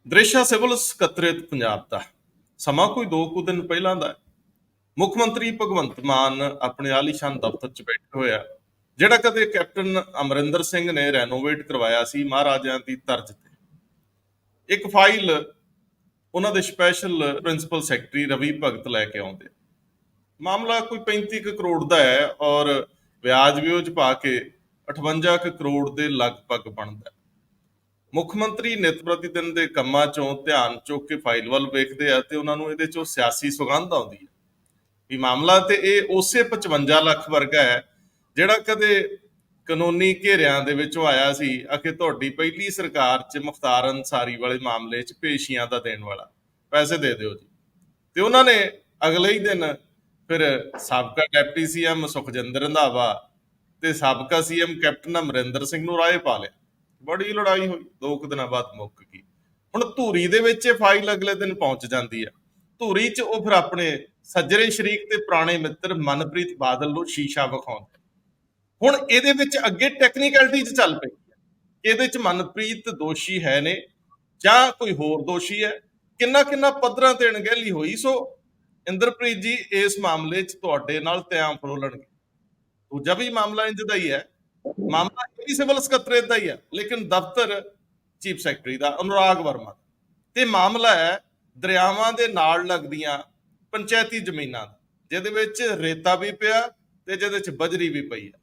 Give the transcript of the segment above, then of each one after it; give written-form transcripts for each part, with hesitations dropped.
ਦ੍ਰਿਸ਼ ਹੈ ਸਿਵਲ ਸਕੱਤਰੇਤ ਪੰਜਾਬ ਦਾ। ਸਮਾਂ ਕੋਈ 2 ਕੁ ਦਿਨ ਪਹਿਲਾਂ ਦਾ ਹੈ। ਮੁੱਖ ਮੰਤਰੀ ਭਗਵੰਤ ਮਾਨ ਆਪਣੇ ਆਲੀਸ਼ਾਨ ਦਫ਼ਤਰ 'ਚ ਬੈਠੇ ਹੋਏ ਆ, ਜਿਹੜਾ ਕਦੇ ਕੈਪਟਨ ਅਮਰਿੰਦਰ ਸਿੰਘ ਨੇ ਰੈਨੋਵੇਟ ਕਰਵਾਇਆ ਸੀ ਮਹਾਰਾਜਿਆਂ ਦੀ ਤਰਜ਼ ਤੇ। ਇੱਕ ਫਾਈਲ ਉਹਨਾਂ ਦੇ ਸਪੈਸ਼ਲ ਪ੍ਰਿੰਸੀਪਲ ਸੈਕਟਰੀ ਰਵੀ ਭਗਤ ਲੈ ਕੇ ਆਉਂਦੇ। ਮਾਮਲਾ ਕੋਈ 35 ਕੁ ਕਰੋੜ ਦਾ ਹੈ ਔਰ ਵਿਆਜ ਵਿਊਜ ਪਾ ਕੇ 58 ਕੁ ਕਰੋੜ ਦੇ ਲਗਭਗ ਬਣਦਾ ਹੈ। ਮੁੱਖ ਮੰਤਰੀ ਨਿਤ ਪ੍ਰਤੀ ਦਿਨ ਦੇ ਕੰਮਾਂ ਚੋਂ ਧਿਆਨ ਚੁੱਕ ਕੇ ਫਾਈਲ ਵੱਲ ਵੇਖਦੇ ਆ ਤੇ ਉਹਨਾਂ ਨੂੰ ਇਹਦੇ ਚੋਂ ਸਿਆਸੀ ਸੁਗੰਧ ਆਉਂਦੀ ਹੈ ਵੀ ਮਾਮਲਾ ਤੇ ਇਹ ਉਸੇ 55 ਲੱਖ ਵਰਗਾ ਹੈ ਜਿਹੜਾ ਕਦੇ ਕਾਨੂੰਨੀ ਘੇਰਿਆਂ ਦੇ ਵਿੱਚੋਂ ਆਇਆ ਸੀ ਕਿ ਤੁਹਾਡੀ ਪਹਿਲੀ ਸਰਕਾਰ 'ਚ ਮੁਖਤਾਰ ਅੰਸਾਰੀ ਵਾਲੇ ਮਾਮਲੇ 'ਚ ਪੇਸ਼ੀਆਂ ਦਾ ਦੇਣ ਵਾਲਾ, ਪੈਸੇ ਦੇ ਦਿਓ ਜੀ। ਤੇ ਉਹਨਾਂ ਨੇ ਅਗਲੇ ਹੀ ਦਿਨ ਫਿਰ ਸਾਬਕਾ ਡਿਪਟੀ ਸੀਐਮ ਸੁਖਜਿੰਦਰ ਰੰਧਾਵਾ ਤੇ ਸਾਬਕਾ ਸੀਐਮ ਕੈਪਟਨ ਅਮਰਿੰਦਰ ਸਿੰਘ ਨੂੰ ਰਾਏ ਪਾ ਲਿਆ। ਬੜੀ ਲੜਾਈ ਹੋਈ, 2 ਕੁ ਦਿਨਾਂ ਬਾਅਦ ਮੁੱਕ ਗਈ। ਹੁਣ ਧੂਰੀ ਦੇ ਵਿੱਚ ਇਹ ਫਾਈਲ ਅਗਲੇ ਦਿਨ ਪਹੁੰਚ ਜਾਂਦੀ ਹੈ। ਧੂਰੀ 'ਚ ਉਹ ਫਿਰ ਆਪਣੇ ਸੱਜਰੇ ਸ਼ਰੀਕ ਤੇ ਪੁਰਾਣੇ ਮਿੱਤਰ ਮਨਪ੍ਰੀਤ ਬਾਦਲ ਨੂੰ ਸ਼ੀਸ਼ਾ ਵਿਖਾਉਂਦੇ। ਹੁਣ ਇਹਦੇ ਵਿੱਚ ਅੱਗੇ ਟੈਕਨੀਕਲਿਟੀ 'ਚ ਚੱਲ ਪਈ ਹੈ। ਇਹਦੇ 'ਚ ਮਨਪ੍ਰੀਤ ਦੋਸ਼ੀ ਹੈ ਨੇ ਜਾਂ ਕੋਈ ਹੋਰ ਦੋਸ਼ੀ ਹੈ, ਕਿੰਨਾ ਕਿੰਨਾ ਪੱਧਰਾਂ ਤੇ ਅਣਗਹਿਲੀ ਹੋਈ। ਸੋ ਇੰਦਰਪ੍ਰੀਤ ਜੀ ਇਸ ਮਾਮਲੇ 'ਚ ਤੁਹਾਡੇ ਨਾਲ ਤਿਆਂ ਫਰੋਲਣਗੇ। ਦੂਜਾ ਵੀ ਮਾਮਲਾ ਇੰਜ ਦਾ ਹੀ ਹੈ, ਮਾਮਲਾ ਇਹ ਵੀ ਸਿਵਲ ਸਕੱਤਰੇਤ ਦਾ ਹੀ ਹੈ, ਲੇਕਿਨ ਦਫ਼ਤਰ ਚੀਫ ਸੈਕਟਰੀ ਦਾ ਅਨੁਰਾਗ ਵਰਮਾ ਤੇ ਮਾਮਲਾ ਹੈ ਦਰਿਆਵਾਂ ਦੇ ਨਾਲ ਲੱਗਦੀਆਂ ਪੰਚਾਇਤੀ ਜ਼ਮੀਨਾਂ ਦਾ, ਜਿਹਦੇ ਵਿੱਚ ਰੇਤਾ ਵੀ ਪਿਆ ਤੇ ਜਿਹਦੇ ਵਿੱਚ ਬਜਰੀ ਵੀ ਪਈ ਹੈ।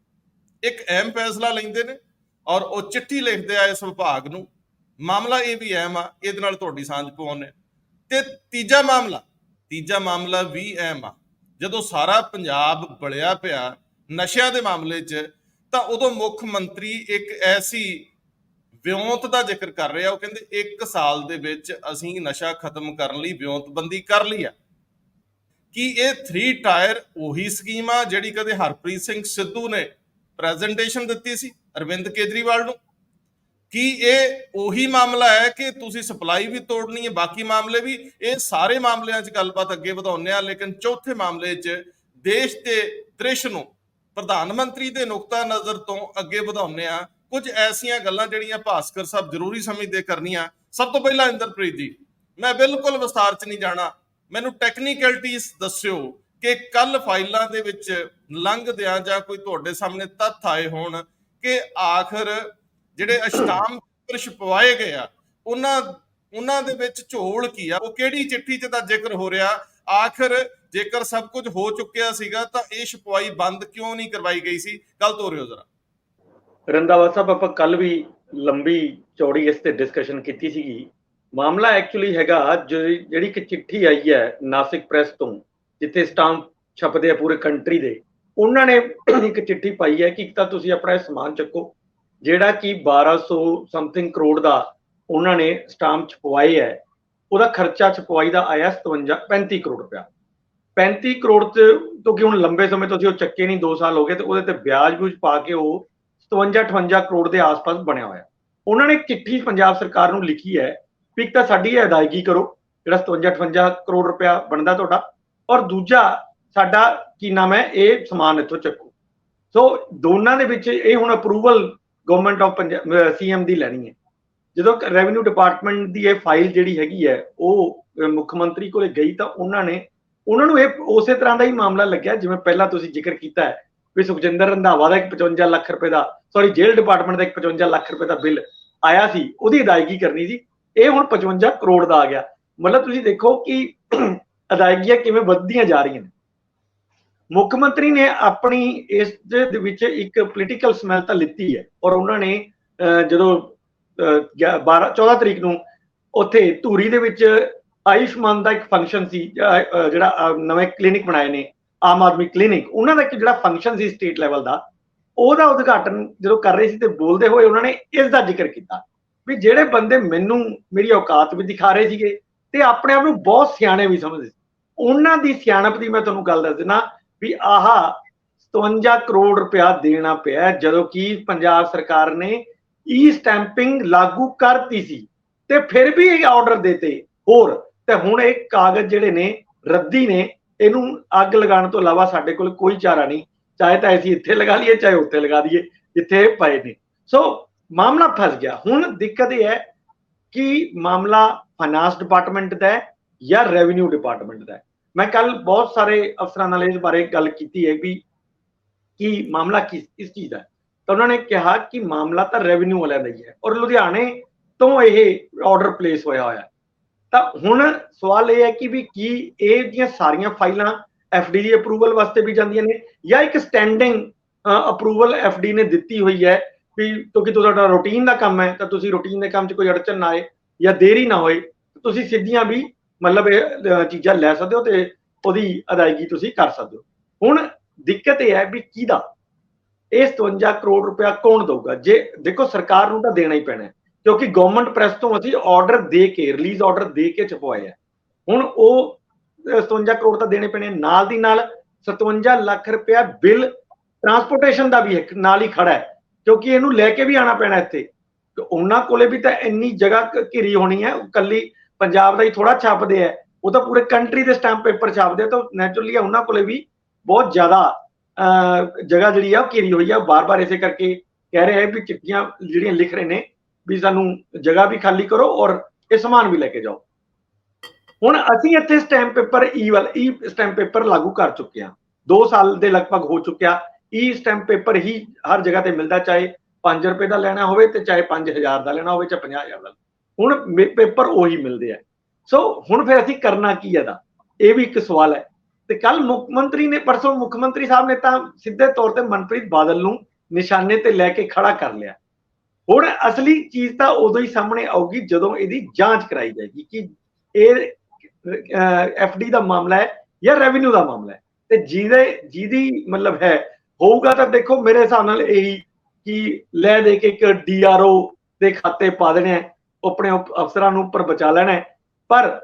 ਇੱਕ ਅਹਿਮ ਫੈਸਲਾ ਲੈਂਦੇ ਨੇ ਔਰ ਉਹ ਚਿੱਠੀ ਲਿਖਦੇ ਆ ਇਸ ਵਿਭਾਗ ਨੂੰ। ਮਾਮਲਾ ਇਹ ਵੀ ਅਹਿਮ ਆ, ਇਹਦੇ ਨਾਲ ਤੁਹਾਡੀ ਸਾਂਝ ਪਾਉਣੇ। ਤੇ ਤੀਜਾ ਮਾਮਲਾ ਵੀ ਅਹਿਮ ਆ। ਜਦੋਂ ਸਾਰਾ ਪੰਜਾਬ ਬਲਿਆ ਪਿਆ ਨਸ਼ਿਆਂ ਦੇ ਮਾਮਲੇ 'ਚ, ਤਾਂ ਉਦੋਂ ਮੁੱਖ ਮੰਤਰੀ ਇੱਕ ਐਸੀ ਵਿਉਂਤ ਦਾ ਜ਼ਿਕਰ ਕਰ ਰਿਹਾ। ਉਹ ਕਹਿੰਦੇ 1 ਸਾਲ ਦੇ ਵਿੱਚ ਅਸੀਂ ਨਸ਼ਾ ਖਤਮ ਕਰਨ ਲਈ ਵਿਉਂਤਬੰਦੀ ਕਰ ਲਈ ਆ। ਕੀ ਇਹ 3 ਟਾਇਰ ਉਹੀ ਸਕੀਮ ਆ ਜਿਹੜੀ ਕਦੇ ਹਰਪ੍ਰੀਤ ਸਿੰਘ ਸਿੱਧੂ ਨੇ ਪ੍ਰੈਜ਼ੈਂਟੇਸ਼ਨ ਦਿੱਤੀ ਸੀ ਅਰਵਿੰਦ ਕੇਜਰੀਵਾਲ ਨੂੰ? ਕੀ ਇਹ ਉਹੀ ਮਾਮਲਾ ਹੈ ਕਿ ਤੁਸੀਂ ਸਪਲਾਈ ਵੀ ਤੋੜਨੀ ਹੈ, ਬਾਕੀ ਮਾਮਲੇ ਵੀ? ਇਹ ਸਾਰੇ ਮਾਮਲਿਆਂ 'ਚ ਗੱਲਬਾਤ ਅੱਗੇ ਵਧਾਉਂਦੇ ਆ, ਲੇਕਿਨ ਚੌਥੇ ਮਾਮਲੇ 'ਚ ਦੇਸ਼ ਦੇ ਦ੍ਰਿਸ਼ ਨੂੰ ਪ੍ਰਧਾਨ ਮੰਤਰੀ ਦੇ ਨੁਕਤਾ ਨਜ਼ਰ ਤੋਂ ਅੱਗੇ ਵਧਾਉਂਦੇ ਆ। ਕੁਝ ਐਸੀਆਂ ਗੱਲਾਂ ਜਿਹੜੀਆਂ ਭਾਸਕਰ ਸਾਹਿਬ ਜ਼ਰੂਰੀ ਸਮਝਦੇ ਕਰਨੀਆਂ। ਸਭ ਤੋਂ ਪਹਿਲਾਂ ਇੰਦਰਪ੍ਰੀਤ ਜੀ, ਮੈਂ ਬਿਲਕੁਲ ਵਿਸਤਾਰ 'ਚ ਨਹੀਂ ਜਾਣਾ, ਮੈਨੂੰ ਟੈਕਨੀਕਲਿਟੀਜ਼ ਦੱਸਿਓ ਕਿ ਕੱਲ ਫਾਈਲਾਂ ਦੇ ਵਿੱਚ ਲੰਘਦਿਆਂ ਜਾਂ ਕੋਈ ਤੁਹਾਡੇ ਸਾਹਮਣੇ ਤੱਥ ਆਏ ਹੋਣ ਕਿ ਆਖਰ ਜਿਹੜੇ ਅਸ਼ਟਾਮ ਛਪਵਾਏ ਗਏ ਆ ਉਹਨਾਂ ਦੇ ਵਿੱਚ ਝੋਲ ਕੀ ਆ, ਉਹ ਕਿਹੜੀ ਚਿੱਠੀ 'ਚ ਦਾ ਜ਼ਿਕਰ ਹੋ ਰਿਹਾ? ਆਖਰ ਜੇਕਰ ਸਭ ਕੁਝ ਹੋ ਚੁੱਕਿਆ ਸੀਗਾ ਤਾਂ ਇਹ ਛਪਵਾਈ ਬੰਦ ਕਿਉਂ ਨਹੀਂ ਕਰਵਾਈ ਗਈ ਸੀ? ਗੱਲ ਤੋਰਿਓ ਜ਼ਰਾ। ਰੰਧਾਵਾ ਸਾਹਿਬ, ਆਪਾਂ ਕੱਲ ਵੀ ਲੰਬੀ ਚੌੜੀ ਇਸ ਤੇ ਡਿਸਕਸ਼ਨ ਕੀਤੀ ਸੀਗੀ। ਮਾਮਲਾ ਐਕਚੁਅਲੀ ਹੈਗਾ ਜਿਹੜੀ ਇੱਕ ਚਿੱਠੀ ਆਈ ਹੈ ਨਾਸਿਕ ਪ੍ਰੈਸ ਤੋਂ, ਜਿੱਥੇ ਸਟਾਂਪ ਛਪਦੇ ਆ ਪੂਰੇ ਕੰਟਰੀ ਦੇ। ਉਹਨਾਂ ਨੇ ਇੱਕ ਚਿੱਠੀ ਪਾਈ ਹੈ ਕਿ ਇੱਕ ਤਾਂ ਤੁਸੀਂ ਆਪਣਾ ਸਮਾਨ ਚੱਕੋ, ਜਿਹੜਾ ਕਿ 1200 ਸਮਥਿੰਗ ਕਰੋੜ ਦਾ ਉਹਨਾਂ ਨੇ ਸਟਾਂਪ ਛਪਵਾਏ ਹੈ। ਉਹਦਾ ਖਰਚਾ ਛਪਵਾਈ ਦਾ ਆਇਆ 35 ਕਰੋੜ ਰੁਪਇਆ। 35 ਕਰੋੜ ਤੋਂ ਕਿ ਹੁਣ ਲੰਬੇ ਸਮੇਂ ਤੋਂ ਉਹ ਚੱਕੇ ਨਹੀਂ, 2 ਸਾਲ ਹੋ ਗਏ, ਤੇ ਉਹਦੇ ਤੇ ਵਿਆਜ ਵਿਊਜ ਪਾ ਕੇ ਉਹ 57-58 ਕਰੋੜ ਦੇ ਆਸ-ਪਾਸ ਬਣਿਆ ਹੋਇਆ। ਉਹਨਾਂ ਨੇ ਚਿੱਠੀ ਪੰਜਾਬ ਸਰਕਾਰ ਨੂੰ ਲਿਖੀ ਹੈ ਵੀ ਇੱਕ ਤਾਂ ਸਾਡੀ ਇਹ ਅਦਾਇਗੀ ਕਰੋ ਜਿਹੜਾ 57-58 ਕਰੋੜ ਰੁਪਇਆ ਬਣਦਾ ਤੁਹਾਡਾ, ਔਰ ਦੂਜਾ ਸਾਡਾ ਕੀ ਨਾਮ ਹੈ ਇਹ ਸਮਾਨ ਇੱਥੋਂ ਚੱਕੋ। ਸੋ ਦੋਨਾਂ ਦੇ ਵਿੱਚ ਇਹ ਹੁਣ approval government of Punjab CM ਦੀ ਲੈਣੀ ਹੈ। ਜਦੋਂ ਰੈਵਨਿਊ ਡਿਪਾਰਟਮੈਂਟ ਦੀ ਇਹ ਫਾਈਲ ਜਿਹੜੀ ਹੈਗੀ ਹੈ ਉਹ ਮੁੱਖ ਮੰਤਰੀ ਕੋਲੇ ਗਈ ਤਾਂ ਉਹਨਾਂ ਨੂੰ ਇਹ ਉਸੇ ਤਰ੍ਹਾਂ ਦਾ ਹੀ ਮਾਮਲਾ ਲੱਗਿਆ ਜਿਵੇਂ ਪਹਿਲਾਂ ਤੁਸੀਂ ਜ਼ਿਕਰ ਕੀਤਾ ਹੈ ਵੀ ਸੁਖਜਿੰਦਰ ਰੰਧਾਵਾ ਦਾ ਇੱਕ 55 ਲੱਖ ਰੁਪਏ ਦਾ, ਸੌਰੀ ਜੇਲ੍ਹ ਡਿਪਾਰਟਮੈਂਟ ਦਾ ਇੱਕ 55 ਲੱਖ ਰੁਪਏ ਦਾ ਬਿੱਲ ਆਇਆ ਸੀ, ਉਹਦੀ ਅਦਾਇਗੀ ਕਰਨੀ ਸੀ। ਇਹ ਹੁਣ 55 ਕਰੋੜ ਦਾ ਆ ਗਿਆ। ਮਤਲਬ ਤੁਸੀਂ ਦੇਖੋ ਕਿ ਅਦਾਇਗੀਆਂ ਕਿਵੇਂ ਵੱਧਦੀਆਂ ਜਾ ਰਹੀਆਂ ਨੇ। ਮੁੱਖ ਮੰਤਰੀ ਨੇ ਆਪਣੀ ਇਸ ਦੇ ਵਿੱਚ ਇੱਕ ਪੋਲੀਟੀਕਲ ਸਮੈਲ ਤਾਂ ਲਿੱਤੀ ਹੈ, ਔਰ ਉਹਨਾਂ ਨੇ ਜਦੋਂ 14 ਤਰੀਕ ਨੂੰ ਉੱਥੇ ਧੂਰੀ ਦੇ ਵਿੱਚ ਆਯੁਸ਼ਮਾਨ ਦਾ ਇੱਕ ਫੰਕਸ਼ਨ ਸੀ, ਜਿਹੜਾ ਨਵੇਂ ਕਲੀਨਿਕ ਬਣਾਏ ਨੇ ਆਮ ਆਦਮੀ ਕਲੀਨਿਕ, ਉਹਨਾਂ ਦਾ ਇੱਕ ਜਿਹੜਾ ਫੰਕਸ਼ਨ ਸੀ ਸਟੇਟ ਲੈਵਲ ਦਾ, ਉਹਦਾ ਉਦਘਾਟਨ ਜਦੋਂ ਕਰ ਰਹੇ ਸੀ ਤੇ ਬੋਲਦੇ ਹੋਏ ਉਹਨਾਂ ਨੇ ਇਸ ਦਾ ਜ਼ਿਕਰ ਕੀਤਾ ਵੀ ਜਿਹੜੇ ਬੰਦੇ ਮੈਨੂੰ ਮੇਰੀ ਔਕਾਤ ਵੀ ਦਿਖਾ ਰਹੇ ਸੀਗੇ ਤੇ ਆਪਣੇ ਆਪ ਨੂੰ ਬਹੁਤ ਸਿਆਣੇ ਵੀ ਸਮਝਦੇ ਸੀ, ਉਹਨਾਂ ਦੀ ਸਿਆਣਪ ਦੀ ਮੈਂ ਤੁਹਾਨੂੰ ਗੱਲ ਦੱਸ ਦਿੰਦਾ ਵੀ ਆਹ 57 ਕਰੋੜ ਰੁਪਇਆ ਦੇਣਾ ਪਿਆ ਜਦੋਂ ਕਿ ਪੰਜਾਬ ਸਰਕਾਰ ਨੇ ਈ ਸਟੈਂਪਿੰਗ ਲਾਗੂ ਕਰਤੀ ਸੀ ਤੇ ਫਿਰ ਵੀ ਇਹ ਆਰਡਰ ਦੇਤੇ ਹੋਰ। ਤੇ ਹੁਣ ਇਹ ਕਾਗਜ਼ ਜਿਹੜੇ ਨੇ ਰੱਦੀ ਨੇ, ਇਹਨੂੰ ਅੱਗ ਲਗਾਉਣ ਤੋਂ ਇਲਾਵਾ ਸਾਡੇ ਕੋਲ ਕੋਈ ਚਾਰਾ ਨਹੀਂ, ਚਾਹੇ ਤਾਂ ਅਸੀਂ ਇੱਥੇ ਲਗਾ ਲਈਏ ਚਾਹੇ ਉੱਥੇ ਲਗਾ ਦਈਏ ਜਿੱਥੇ ਪਏ ਨੇ। ਸੋ ਮਾਮਲਾ ਫਸ ਗਿਆ। ਹੁਣ ਦਿੱਕਤ ਇਹ ਹੈ ਕਿ ਮਾਮਲਾ ਫਾਈਨਾਂਸ ਡਿਪਾਰਟਮੈਂਟ ਦਾ ਹੈ ਜਾਂ ਰੈਵਨਿਊ ਡਿਪਾਰਟਮੈਂਟ ਦਾ ਹੈ। ਮੈਂ ਕੱਲ ਬਹੁਤ ਸਾਰੇ ਅਫਸਰਾਂ ਨਾਲ ਇਸ ਬਾਰੇ ਗੱਲ ਕੀਤੀ ਹੈ ਵੀ ਕਿ ਮਾਮਲਾ ਕਿਸ ਚੀਜ਼ ਦਾ ਹੈ, ਤਾਂ ਉਹਨਾਂ ਨੇ ਕਿਹਾ ਕਿ ਮਾਮਲਾ ਤਾਂ ਰੈਵਨਿਊ ਵਾਲਿਆਂ ਦਾ ਹੀ ਹੈ ਔਰ ਲੁਧਿਆਣੇ ਤੋਂ ਇਹ ਆਰਡਰ ਪਲੇਸ ਹੋਇਆ ਹੈ। ਤਾਂ ਹੁਣ ਸਵਾਲ ਇਹ ਹੈ ਕਿ ਵੀ ਕੀ ਇਹ ਦੀਆਂ ਸਾਰੀਆਂ ਫਾਈਲਾਂ ਐਫਡੀ ਦੀ ਅਪਰੂਵਲ ਵਾਸਤੇ ਵੀ ਜਾਂਦੀਆਂ ਨੇ ਜਾਂ ਇੱਕ ਸਟੈਂਡਿੰਗ ਅਪਰੂਵਲ ਐਫਡੀ ਨੇ ਦਿੱਤੀ ਹੋਈ ਹੈ ਵੀ ਕਿਉਂਕਿ ਤੁਹਾਡਾ ਰੂਟੀਨ ਦਾ ਕੰਮ ਹੈ ਤਾਂ ਤੁਸੀਂ ਰੂਟੀਨ ਦੇ ਕੰਮ 'ਚ ਕੋਈ ਅੜਚਨ ਨਾ ਆਏ ਜਾਂ ਦੇਰੀ ਨਾ ਹੋਏ, ਤੁਸੀਂ ਸਿੱਧੀਆਂ ਵੀ ਮਤਲਬ ਇਹ ਚੀਜ਼ਾਂ ਲੈ ਸਕਦੇ ਹੋ ਤੇ ਉਹਦੀ ਅਦਾਇਗੀ ਤੁਸੀਂ ਕਰ ਸਕਦੇ ਹੋ। ਹੁਣ ਦਿੱਕਤ ਇਹ ਹੈ ਵੀ ਕਿਹਦਾ ਇਹ 57 ਕਰੋੜ ਰੁਪਇਆ ਕੌਣ ਦਊਗਾ? ਜੇ ਦੇਖੋ ਸਰਕਾਰ ਨੂੰ ਤਾਂ ਦੇਣਾ ਹੀ ਪੈਣਾ ਕਿਉਂਕਿ ਗਵਰਨਮੈਂਟ ਪ੍ਰੈਸ ਤੋਂ ਅਸੀਂ ਆਰਡਰ ਦੇ ਕੇ ਰਿਲੀਜ਼ ਆਰਡਰ ਦੇ ਕੇ ਛਪਵਾਏ ਹੈ। ਹੁਣ ਉਹ 57 ਕਰੋੜ ਤਾਂ ਦੇਣੇ ਪੈਣੇ, ਨਾਲ ਦੀ ਨਾਲ 57 ਲੱਖ ਰੁਪਇਆ ਬਿੱਲ ਟਰਾਂਸਪੋਰਟੇਸ਼ਨ ਦਾ ਵੀ ਨਾਲ ਹੀ ਖੜਾ ਹੈ ਕਿਉਂਕਿ ਇਹਨੂੰ ਲੈ ਕੇ ਵੀ ਆਣਾ ਪੈਣਾ ਇੱਥੇ। ਉਹਨਾਂ ਕੋਲੇ ਵੀ ਤਾਂ ਇੰਨੀ ਜਗ੍ਹਾ ਘਿਰੀ ਹੋਣੀ ਹੈ, ਕੱਲੀ ਪੰਜਾਬ ਦਾ ਹੀ ਥੋੜਾ ਛਾਪਦੇ ਆ, ਉਹ ਤਾਂ ਪੂਰੇ ਕੰਟਰੀ ਦੇ ਸਟੈਂਪ ਪੇਪਰ ਛਾਪਦੇ ਆ, ਤਾਂ ਨੈਚੁਰਲੀ ਉਹਨਾਂ ਕੋਲੇ ਵੀ ਬਹੁਤ ਜ਼ਿਆਦਾ ਜਗ੍ਹਾ ਜਿਹੜੀ ਆ ਉਹ ਘਿਰੀ ਹੋਈ ਆ। ਬਾਰ-ਬਾਰ ਇਸੇ ਕਰਕੇ ਕਹਿ ਰਹੇ ਆ ਵੀ ਚਿੱਠੀਆਂ ਜਿਹੜੀਆਂ ਲਿਖ ਰਹੇ ਨੇ ਵੀ ਸਾਨੂੰ ਜਗ੍ਹਾ ਵੀ ਖਾਲੀ ਕਰੋ ਔਰ ਇਹ ਸਮਾਨ ਵੀ ਲੈ ਕੇ ਜਾਓ। ਹੁਣ ਅਸੀਂ ਇੱਥੇ ਸਟੈਂਪ ਪੇਪਰ ਈ ਸਟੈਂਪ ਪੇਪਰ ਲਾਗੂ ਕਰ ਚੁੱਕੇ ਹਾਂ, 2 ਸਾਲ ਦੇ ਲਗਭਗ ਹੋ ਚੁੱਕਿਆ। ਈ ਸਟੈਂਪ ਪੇਪਰ ਹੀ ਹਰ ਜਗ੍ਹਾ ਤੇ ਮਿਲਦਾ, ਚਾਹੇ 5 ਰੁਪਏ ਦਾ ਲੈਣਾ ਹੋਵੇ ਤੇ ਚਾਹੇ 5000 ਦਾ ਲੈਣਾ ਹੋਵੇ ਚਾਹੇ 50000 ਦਾ। ਹੁਣ ਪੇਪਰ ਉਹੀ ਮਿਲਦੇ ਆ। ਸੋ ਹੁਣ ਫਿਰ ਅਸੀਂ ਕਰਨਾ ਕੀ ਇਹਦਾ, ਇਹ ਵੀ ਇੱਕ ਸਵਾਲ ਹੈ। ਤੇ ਕੱਲ ਮੁੱਖ ਮੰਤਰੀ ਨੇ ਪਰਸੋਂ ਮੁੱਖ ਮੰਤਰੀ ਸਾਹਿਬ ਨੇ ਤਾਂ ਸਿੱਧੇ ਤੌਰ ਤੇ ਮਨਪ੍ਰੀਤ ਬਾਦਲ ਨੂੰ ਨਿਸ਼ਾਨੇ ਤੇ ਲੈ ਕੇ ਖੜਾ ਕਰ ਲਿਆ। ਹੁਣ ਅਸਲੀ ਚੀਜ਼ ਤਾਂ ਉਦੋਂ ਹੀ ਸਾਹਮਣੇ ਆਊਗੀ ਜਦੋਂ ਇਹਦੀ ਜਾਂਚ ਕਰਾਈ ਜਾਏਗੀ ਕਿ ਇਹ ਐਫਡੀ ਦਾ ਮਾਮਲਾ ਹੈ ਜਾਂ ਰੈਵਨਿਊ ਦਾ ਮਾਮਲਾ ਹੈ। ਤੇ ਜਿਹਦੀ ਮਤਲਬ ਹੈ ਹੋਊਗਾ ਤਾਂ ਦੇਖੋ ਮੇਰੇ ਹਿਸਾਬ ਨਾਲ ਇਹੀ ਕਿ ਲੈ ਦੇ ਕੇ ਇੱਕ ਡੀਆਰਓ ਦੇ ਖਾਤੇ ਪਾ ਦੇਣੇ ਹੈ, ਆਪਣੇ ਅਫਸਰਾਂ ਨੂੰ ਉੱਪਰ ਬਚਾ ਲੈਣਾ ਹੈ। ਪਰ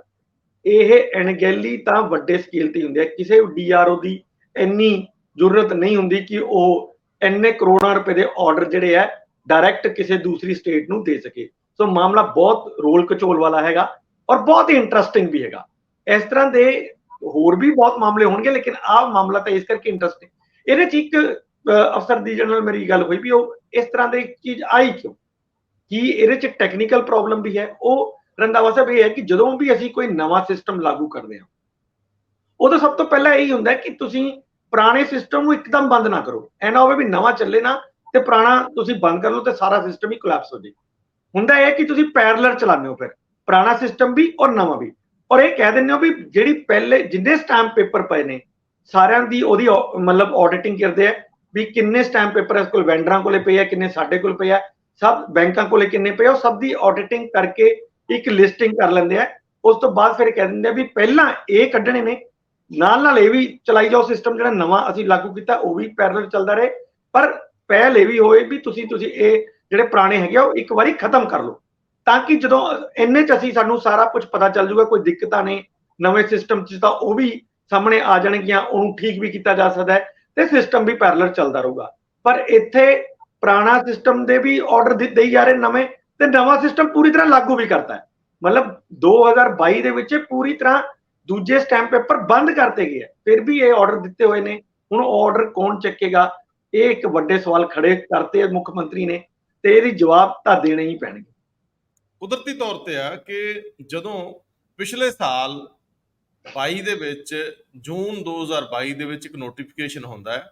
ਇਹ ਅਣਗਹਿਲੀ ਤਾਂ ਵੱਡੇ ਸਕੇਲ ਤੇ ਹੁੰਦੀ ਹੈ। ਕਿਸੇ ਡੀਆਰਓ ਦੀ ਇੰਨੀ ਜ਼ਰੂਰਤ ਨਹੀਂ ਹੁੰਦੀ ਕਿ ਉਹ ਇੰਨੇ ਕਰੋੜਾਂ ਰੁਪਏ ਦੇ ਆਰਡਰ ਜਿਹੜੇ ਹੈ ਡਾਇਰੈਕਟ ਕਿਸੇ ਦੂਸਰੀ ਸਟੇਟ ਨੂੰ ਦੇ ਸਕੇ। ਸੋ ਮਾਮਲਾ ਬਹੁਤ ਰੋਲ ਕਚੋਲ ਵਾਲਾ ਹੈਗਾ ਔਰ ਬਹੁਤ ਹੀ ਇੰਟਰਸਟਿੰਗ ਵੀ ਹੈਗਾ। ਇਸ ਤਰ੍ਹਾਂ ਦੇ ਹੋਰ ਵੀ ਬਹੁਤ ਮਾਮਲੇ ਹੋਣਗੇ ਲੇਕਿਨ ਆਹ ਮਾਮਲਾ ਤਾਂ ਇਸ ਕਰਕੇ ਇੰਟਰਸਟਿੰਗ, ਇਹਦੇ 'ਚ ਇੱਕ ਅਫਸਰ ਦੀ ਜਨਰਲ ਮੇਰੀ ਗੱਲ ਹੋਈ ਵੀ ਉਹ ਇਸ ਤਰ੍ਹਾਂ ਦੀ ਚੀਜ਼ ਆਈ ਕਿਉਂ, ਕੀ ਇਹਦੇ 'ਚ ਟੈਕਨੀਕਲ ਪ੍ਰੋਬਲਮ ਵੀ ਹੈ। ਉਹ ਰੰਧਾਵਾ ਸਾਹਿਬ ਇਹ ਹੈ ਕਿ ਜਦੋਂ ਵੀ ਅਸੀਂ ਕੋਈ ਨਵਾਂ ਸਿਸਟਮ ਲਾਗੂ ਕਰਦੇ ਹਾਂ ਉਦੋਂ ਸਭ ਤੋਂ ਪਹਿਲਾਂ ਇਹੀ ਹੁੰਦਾ ਕਿ ਤੁਸੀਂ ਪੁਰਾਣੇ ਸਿਸਟਮ ਨੂੰ ਇੱਕਦਮ ਬੰਦ ਨਾ ਕਰੋ। ਐ ਨਾ ਹੋਵੇ ਵੀ ਨਵਾਂ ਚੱਲੇ ਨਾ ਤੇ ਪੁਰਾਣਾ ਤੁਸੀਂ ਬੰਦ ਕਰ ਲਓ ਤੇ ਸਾਰਾ ਸਿਸਟਮ ਹੀ ਕੋਲੈਪਸ ਹੋ ਜਾਏ। ਹੁੰਦਾ ਇਹ ਕਿ ਤੁਸੀਂ ਪੈਰਲਲ ਚਲਾਉਂਦੇ ਹੋ ਫਿਰ ਪੁਰਾਣਾ ਸਿਸਟਮ ਵੀ ਔਰ ਨਵਾਂ ਵੀ, ਔਰ ਇਹ ਕਹਿ ਦਿੰਦੇ ਹੋ ਵੀ ਜਿਹੜੀ ਪਹਿਲੇ ਜਿੰਨੇ ਸਟੈਂਪ ਪੇਪਰ ਪਏ ਨੇ ਸਾਰਿਆਂ ਦੀ ਉਹਦੀ ਮਤਲਬ ਆਡਿਟਿੰਗ ਕਰਦੇ ਆ ਵੀ ਕਿੰਨੇ ਸਟੈਂਪ ਪੇਪਰ ਇਸ ਕੋਲ ਵੈਂਡਰਾਂ ਕੋਲੇ ਪਏ ਆ, ਕਿੰਨੇ ਸਾਡੇ ਕੋਲ ਪਏ ਆ, ਸਭ ਬੈਂਕਾਂ ਕੋਲੇ ਕਿੰਨੇ ਪਏ ਆ, ਉਹ ਸਭ ਦੀ ਆਡਿਟਿੰਗ ਕਰਕੇ ਇੱਕ ਲਿਸਟਿੰਗ ਕਰ ਲੈਂਦੇ ਆ। ਉਸ ਤੋਂ ਬਾਅਦ ਫਿਰ ਕਹਿ ਦਿੰਦੇ ਆ ਵੀ ਪਹਿਲਾਂ ਇਹ ਕੱਢਣੇ ਨੇ, ਨਾਲ ਨਾਲ ਇਹ ਵੀ ਚਲਾਈ ਜਾਓ ਸਿਸਟਮ ਜਿਹੜਾ ਨਵਾਂ ਅਸੀਂ ਲਾਗੂ ਕੀਤਾ ਉਹ ਵੀ ਪੈਰਲਲ ਚੱਲਦਾ ਰਹੇ, ਪਰ ਪਹਿਲ ਇਹ ਵੀ ਹੋਏ ਵੀ ਤੁਸੀਂ ਇਹ ਜਿਹੜੇ ਪੁਰਾਣੇ ਹੈਗੇ ਉਹ ਇੱਕ ਵਾਰੀ ਖਤਮ ਕਰ ਲਓ ਤਾਂ ਕਿ ਜਦੋਂ ਇੰਨੇ ਚ ਅਸੀਂ ਸਾਨੂੰ ਸਾਰਾ ਕੁਝ ਪਤਾ ਚੱਲ ਜਾਊਗਾ, ਕੋਈ ਦਿੱਕਤਾਂ ਨੇ ਨਵੇਂ ਸਿਸਟਮ 'ਚ ਤਾਂ ਉਹ ਵੀ ਸਾਹਮਣੇ ਆ ਜਾਣਗੀਆਂ, ਉਹਨੂੰ ਠੀਕ ਵੀ ਕੀਤਾ ਜਾ ਸਕਦਾ ਹੈ ਤੇ ਸਿਸਟਮ ਵੀ ਪੈਰਲਲ ਚੱਲਦਾ ਰਹੂਗਾ। ਪਰ ਇੱਥੇ ਪੁਰਾਣਾ ਸਿਸਟਮ ਦੇ ਵੀ ਆਰਡਰ ਦੇਈ ਜਾ ਰਹੇ ਨਵੇਂ ਤੇ ਨਵਾਂ ਸਿਸਟਮ ਪੂਰੀ ਤਰ੍ਹਾਂ ਲਾਗੂ ਵੀ ਕਰਤਾ ਹੈ। ਮਤਲਬ 2022 ਦੇ ਵਿੱਚ ਪੂਰੀ ਤਰ੍ਹਾਂ ਦੂਜੇ ਸਟੈਂਪ ਪੇਪਰ ਬੰਦ ਕਰਤੇ ਗਏ, ਫਿਰ ਵੀ ਇਹ ਆਰਡਰ ਦਿੱਤੇ ਹੋਏ ਨੇ। ਹੁਣ ਆਰਡਰ ਕੌਣ ਚੱਕੇਗਾ, ਇਹ ਇੱਕ ਵੱਡੇ ਸਵਾਲ ਖੜੇ ਕਰਤੇ ਮੁੱਖ ਮੰਤਰੀ ਨੇ ਤੇ ਇਹਦੀ ਜਵਾਬ ਤਾਂ ਦੇਣੇ ਹੀ ਪੈਣਗੇ। ਕੁਦਰਤੀ ਤੌਰ ਤੇ ਆ ਕਿ ਜਦੋਂ ਪਿਛਲੇ ਸਾਲ 22 ਦੇ ਵਿੱਚ ਜੂਨ 2022 ਦੇ ਵਿੱਚ ਇੱਕ ਨੋਟੀਫਿਕੇਸ਼ਨ ਹੁੰਦਾ ਹੈ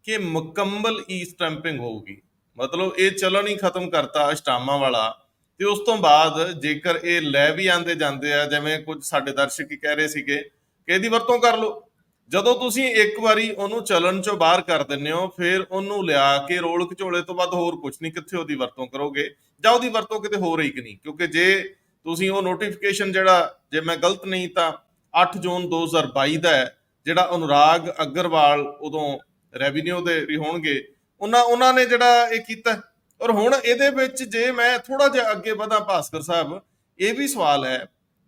ਕਿ ਮੁਕੰਮਲ ਈ ਸਟੈਂਪਿੰਗ ਹੋਊਗੀ, ਮਤਲਬ ਇਹ ਚੱਲਣ ਹੀ ਖਤਮ ਕਰਤਾ ਸਟਾਮਾਂ ਵਾਲਾ। ਤੇ ਉਸ ਤੋਂ ਬਾਅਦ ਜੇਕਰ ਇਹ ਲੈ ਵੀ ਆਂਦੇ ਜਾਂਦੇ ਆ, ਜਿਵੇਂ ਕੁਝ ਸਾਡੇ ਦਰਸ਼ਕ ਕਹਿ ਰਹੇ ਸੀਗੇ ਕਿ ਇਹਦੀ ਵਰਤੋਂ ਕਰ ਲਓ, ਜਦੋਂ ਤੁਸੀਂ ਇੱਕ ਵਾਰੀ ਉਹਨੂੰ ਚੱਲਣ ਚੋਂ ਬਾਹਰ ਕਰ ਦਿੰਦੇ ਹੋ ਫਿਰ ਉਹਨੂੰ ਲਿਆ ਕੇ ਰੋਲ ਘਚੋਲੇ ਤੋਂ ਬਾਅਦ ਹੋਰ ਕੁਝ ਨਹੀਂ, ਕਿੱਥੇ ਉਹਦੀ ਵਰਤੋਂ ਕਰੋਗੇ ਜਾਂ ਉਹਦੀ ਵਰਤੋਂ ਕਿਤੇ ਹੋ ਰਹੀ ਕਿ ਨਹੀਂ। ਕਿਉਂਕਿ ਜੇ ਤੁਸੀਂ ਉਹ ਨੋਟੀਫਿਕੇਸ਼ਨ ਜਿਹੜਾ, ਜੇ ਮੈਂ ਗਲਤ ਨਹੀਂ ਤਾਂ 8 ਜੂਨ 2022 ਦਾ ਹੈ, ਜਿਹੜਾ ਅਨੁਰਾਗ ਅਗਰਵਾਲ ਉਦੋਂ ਰੈਵਨਿਊ ਦੇ ਵੀ ਹੋਣਗੇ, ਉਹਨਾਂ ਨੇ ਜਿਹੜਾ ਇਹ ਕੀਤਾ। ਔਰ ਹੁਣ ਇਹਦੇ ਵਿੱਚ ਜੇ ਮੈਂ ਥੋੜਾ ਜਿਹਾ ਅੱਗੇ ਵਧਾਂ ਭਾਸਕਰ ਸਾਹਿਬ, ਇਹ ਵੀ ਸਵਾਲ ਹੈ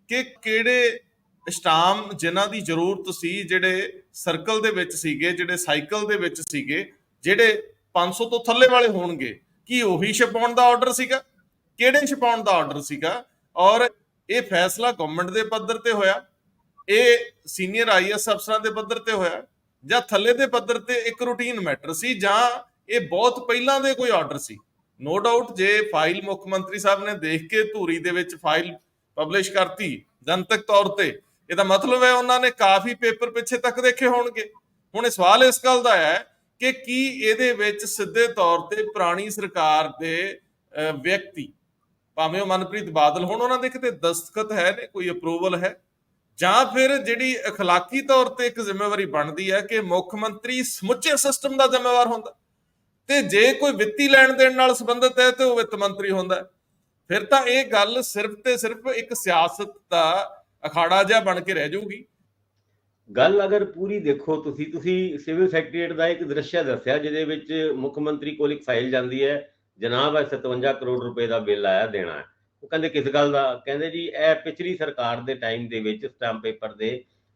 ਕਿ ਕਿਹੜੇ ਸਟਾਮ ਜਿਨ੍ਹਾਂ ਦੀ ਜ਼ਰੂਰਤ ਸੀ, ਜਿਹੜੇ ਸਰਕਲ ਦੇ ਵਿੱਚ ਸੀਗੇ, ਜਿਹੜੇ ਸਾਈਕਲ ਦੇ ਵਿੱਚ ਸੀਗੇ, ਜਿਹੜੇ 500 ਤੋਂ ਥੱਲੇ ਵਾਲੇ ਹੋਣਗੇ, ਕੀ ਉਹੀ ਛਪਾਉਣ ਦਾ ਆਰਡਰ ਸੀਗਾ, ਕਿਹੜੇ ਛਪਾਉਣ ਦਾ ਆਰਡਰ ਸੀਗਾ? ਔਰ ਇਹ ਫੈਸਲਾ ਗਵਰਨਮੈਂਟ ਦੇ ਪੱਧਰ ਤੇ ਹੋਇਆ, ਇਹ ਸੀਨੀਅਰ ਆਈਐਸ ਅਫਸਰਾਂ ਦੇ ਪੱਧਰ ਤੇ ਹੋਇਆ, ਜਾਂ ਥੱਲੇ ਦੇ ਪੱਧਰ ਤੇ ਇੱਕ ਰੂਟੀਨ ਮੈਟਰ ਸੀ, ਜਾਂ ਇਹ ਬਹੁਤ ਪਹਿਲਾਂ ਦੇ ਕੋਈ ਆਰਡਰ ਸੀ? ਨੋ ਡਾਊਟ ਜੇ ਫਾਈਲ ਮੁੱਖ ਮੰਤਰੀ ਸਾਹਿਬ ਨੇ ਦੇਖ ਕੇ ਧੂਰੀ ਦੇ ਵਿੱਚ ਫਾਈਲ ਪਬਲਿਸ਼ ਕਰਤੀ ਜਨਤਕ ਤੌਰ ਤੇ, ਇਹਦਾ ਮਤਲਬ ਹੈ ਉਹਨਾਂ ਨੇ ਕਾਫੀ ਪੇਪਰ ਪਿੱਛੇ ਤੱਕ ਦੇਖੇ ਹੋਣਗੇ। ਹੁਣ ਇਹ ਸਵਾਲ ਇਸ ਗੱਲ ਦਾ ਹੈ ਕਿ ਕੀ ਇਹਦੇ ਵਿੱਚ ਸਿੱਧੇ ਤੌਰ ਤੇ ਪੁਰਾਣੀ ਸਰਕਾਰ ਦੇ ਵਿਅਕਤੀ, ਭਾਵੇਂ ਉਹ ਮਨਪ੍ਰੀਤ ਬਾਦਲ ਹੋਣ, ਉਹਨਾਂ ਦੇ ਕਿਤੇ ਦਸਤਖਤ ਹੈ ਨੇ, ਕੋਈ ਅਪਰੂਵਲ ਹੈ, ਜਾਂ ਫਿਰ ਜਿਹੜੀ ਅਖਲਾਕੀ ਤੌਰ ਤੇ ਇੱਕ ਜ਼ਿੰਮੇਵਾਰੀ ਬਣਦੀ ਹੈ ਕਿ ਮੁੱਖ ਮੰਤਰੀ ਸਮੁੱਚੇ ਸਿਸਟਮ ਦਾ ਜ਼ਿੰਮੇਵਾਰ ਹੁੰਦਾ, ਤੇ ਜੇ ਕੋਈ ਵਿੱਤੀ ਲੈਣ ਦੇਣ ਨਾਲ ਸੰਬੰਧਿਤ ਹੈ ਤੇ ਉਹ ਵਿੱਤ ਮੰਤਰੀ ਹੁੰਦਾ। ਫਿਰ ਤਾਂ ਇਹ ਗੱਲ ਸਿਰਫ ਤੇ ਸਿਰਫ ਇੱਕ ਸਿਆਸਤ ਦਾ ਅਖਾੜਾ ਜਿਹਾ ਬਣ ਕੇ ਰਹਿ ਜਾਊਗੀ। ਗੱਲ ਅਗਰ ਪੂਰੀ ਦੇਖੋ ਤੁਸੀਂ ਸਿਵਲ ਸੈਕਟਰੀਏਟ ਦਾ ਇੱਕ ਦ੍ਰਿਸ਼ਯ ਦੱਸਿਆ ਜਿਹਦੇ ਵਿੱਚ ਮੁੱਖ ਮੰਤਰੀ ਕੋਲ ਇੱਕ ਫਾਈਲ ਜਾਂਦੀ ਹੈ, ਜਨਾਬ 57 ਕਰੋੜ ਰੁਪਏ ਦਾ ਬਿੱਲ ਆਇਆ ਦੇਣਾ ਹੈ। ਉਹ ਕਹਿੰਦੇ ਕਿਸ ਗੱਲ ਦਾ? ਕਹਿੰਦੇ ਜੀ ਇਹ ਪਿਛਲੀ ਸਰਕਾਰ ਦੇ ਟਾਈਮ ਦੇ ਵਿੱਚ ਸਟੈਂਪ ਪੇਪਰ ਦੇ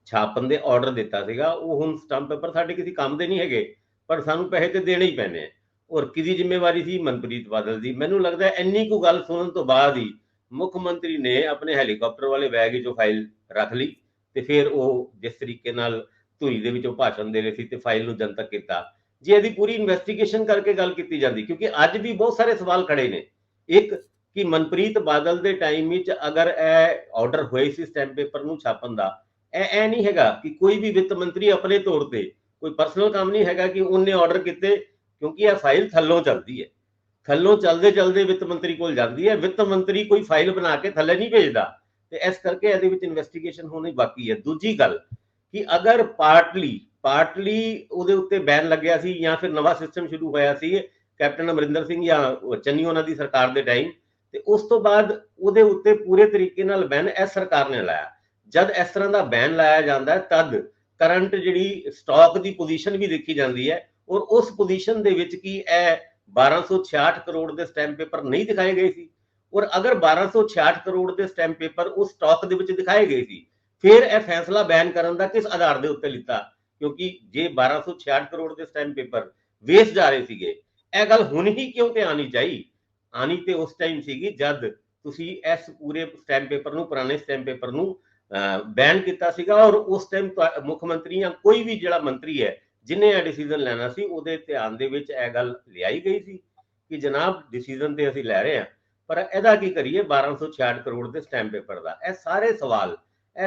ਛਾਪਣ ਦੇ ਆਰਡਰ ਦਿੱਤਾ ਸੀਗਾ, ਉਹ ਹੁਣ ਸਟੈਂਪ ਪੇਪਰ ਸਾਡੇ ਕਿਸੇ ਕੰਮ ਦੇ ਨਹੀਂ ਹੈਗੇ, ਪਰ ਸਾਨੂੰ ਪੈਸੇ ਤੇ ਦੇਣੇ ਹੀ ਪੈਣੇ। ਔਰ ਕਿਹਦੀ ਜ਼ਿੰਮੇਵਾਰੀ ਸੀ? ਮਨਪ੍ਰੀਤ ਬਾਦਲ ਦੀ। ਮੈਨੂੰ ਲੱਗਦਾ ਇੰਨੀ ਕੁ ਗੱਲ ਸੁਣਨ ਤੋਂ ਬਾਅਦ ਹੀ ਮੁੱਖ ਮੰਤਰੀ ਨੇ ਆਪਣੇ ਹੈਲੀਕਾਪਟਰ ਵਾਲੇ ਬੈਗ ਵਿੱਚੋਂ ਫਾਈਲ ਰੱਖ ਲਈ ਤੇ ਫਿਰ ਉਹ ਜਿਸ ਤਰੀਕੇ ਨਾਲ ਧੂਰੀ ਦੇ ਵਿੱਚੋਂ ਭਾਸ਼ਣ ਦੇ ਰਹੇ ਸੀ ਤੇ ਫਾਈਲ ਨੂੰ ਜਨਤਕ ਕੀਤਾ। ਜੇ ਇਹਦੀ ਪੂਰੀ ਇਨਵੈਸਟੀਗੇਸ਼ਨ ਕਰਕੇ ਗੱਲ ਕੀਤੀ ਜਾਂਦੀ, ਕਿਉਂਕਿ ਅੱਜ ਵੀ ਬਹੁਤ ਸਾਰੇ ਸਵਾਲ ਖੜੇ ਨੇ। ਇੱਕ ਕਿ ਮਨਪ੍ਰੀਤ ਬਾਦਲ ਦੇ ਟਾਈਮ ਵਿੱਚ ਅਗਰ ਇਹ ਆਰਡਰ ਹੋਏ ਸੀ ਸਟੈਂਪ ਪੇਪਰ ਨੂੰ ਛਾਪਣ ਦਾ, ਇਹ ਨਹੀਂ ਹੈਗਾ ਕਿ ਕੋਈ ਵੀ ਵਿੱਤ ਮੰਤਰੀ ਆਪਣੇ ਤੌਰ ਤੇ ਕੋਈ ਪਰਸਨਲ ਕੰਮ ਨਹੀਂ ਹੈਗਾ ਕਿ ਉਹਨੇ ਆਰਡਰ ਕੀਤੇ, ਕਿਉਂਕਿ ਇਹ ਫਾਈਲ ਥੱਲੋਂ ਚੱਲਦੀ ਹੈ, ਥੱਲੋਂ ਚੱਲਦੇ ਵਿੱਤ ਮੰਤਰੀ ਕੋਲ ਜਾਂਦੀ ਹੈ। ਵਿੱਤ ਮੰਤਰੀ ਕੋਈ ਫਾਈਲ ਬਣਾ ਕੇ ਥੱਲੇ ਨਹੀਂ ਭੇਜਦਾ, ਤੇ ਇਸ ਕਰਕੇ ਇਹਦੇ ਵਿੱਚ ਇਨਵੈਸਟੀਗੇਸ਼ਨ ਹੋਣੀ ਬਾਕੀ ਹੈ। ਦੂਜੀ ਗੱਲ ਕਿ ਅਗਰ ਪਾਰਟਲੀ ਉਹਦੇ ਉੱਤੇ ਬੈਨ ਲੱਗਿਆ ਸੀ ਜਾਂ ਫਿਰ ਨਵਾਂ ਸਿਸਟਮ ਸ਼ੁਰੂ ਹੋਇਆ ਸੀ ਕੈਪਟਨ ਅਮਰਿੰਦਰ ਸਿੰਘ ਜਾਂ ਚੰਨੀ ਉਹਨਾਂ ਦੀ ਸਰਕਾਰ ਦੇ ਟਾਈਮ, ਤੇ ਉਸ ਤੋਂ ਬਾਅਦ ਉਹਦੇ ਉੱਤੇ ਪੂਰੇ ਤਰੀਕੇ ਨਾਲ ਬੈਨ ਇਸ ਸਰਕਾਰ ਨੇ ਲਾਇਆ। ਜਦ ਇਸ ਤਰ੍ਹਾਂ ਦਾ ਬੈਨ ਲਾਇਆ ਜਾਂਦਾ ਤਦ ਕਰੰਟ ਜਿਹੜੀ ਸਟਾਕ ਦੀ ਪੋਜੀਸ਼ਨ ਵੀ ਦੇਖੀ ਜਾਂਦੀ ਹੈ, ਔਰ ਉਸ ਪੋਜੀਸ਼ਨ ਦੇ ਵਿੱਚ ਕੀ ਇਹ 1266 ਕਰੋੜ ਦੇ ਸਟੈਂਪ ਪੇਪਰ ਨਹੀਂ ਦਿਖਾਏ ਗਏ ਸੀ। ਔਰ ਅਗਰ 1266 ਕਰੋੜ ਦੇ ਸਟੈਂਪ ਪੇਪਰ ਉਸ ਸਟਾਕ ਦੇ ਵਿੱਚ ਦਿਖਾਏ ਗਏ ਸੀ, ਫਿਰ ਇਹ ਫੈਸਲਾ ਬੈਨ ਕਰਨ ਦਾ ਕਿਸ ਆਧਾਰ ਦੇ ਉੱਤੇ ਲਿੱਤਾ? ਕਿਉਂਕਿ ਜੇ 1266 ਕਰੋੜ ਦੇ ਸਟੈਂਪ ਪੇਪਰ ਵੇਚ ਜਾ ਰਹੇ ਸੀਗੇ, ਇਹ ਗੱਲ ਹੁਣ ਹੀ ਕਿਉਂ ਤੇ ਆਣੀ ਤੇ ਉਸ ਟਾਈਮ ਸੀਗੀ ਜਦ ਤੁਸੀਂ ਇਸ ਪੂਰੇ ਸਟੈਂਪ ਪੇਪਰ ਨੂੰ, ਪੁਰਾਣੇ ਸਟੈਂਪ ਪੇਪਰ ਨੂੰ ਬੈਨ ਕੀਤਾ ਸੀਗਾ। ਔਰ ਉਸ ਟਾਈਮ ਮੁੱਖ ਮੰਤਰੀ ਜਾਂ ਕੋਈ ਵੀ ਜਿਹੜਾ ਮੰਤਰੀ ਹੈ ਜਿਹਨੇ ਇਹ ਡਿਸੀਜਨ ਲੈਣਾ ਸੀ, ਉਹਦੇ ਧਿਆਨ ਦੇ ਵਿੱਚ ਇਹ ਗੱਲ ਲਿਆਈ ਗਈ ਸੀ ਕਿ ਜਨਾਬ ਡਿਸੀਜਨ ਤੇ ਅਸੀਂ ਲੈ ਰਹੇ ਹਾਂ, ਪਰ ਇਹਦਾ ਕੀ ਕਰੀਏ 1266 ਕਰੋੜ ਦੇ ਸਟੈਂਪ ਪੇਪਰ ਦਾ? ਇਹ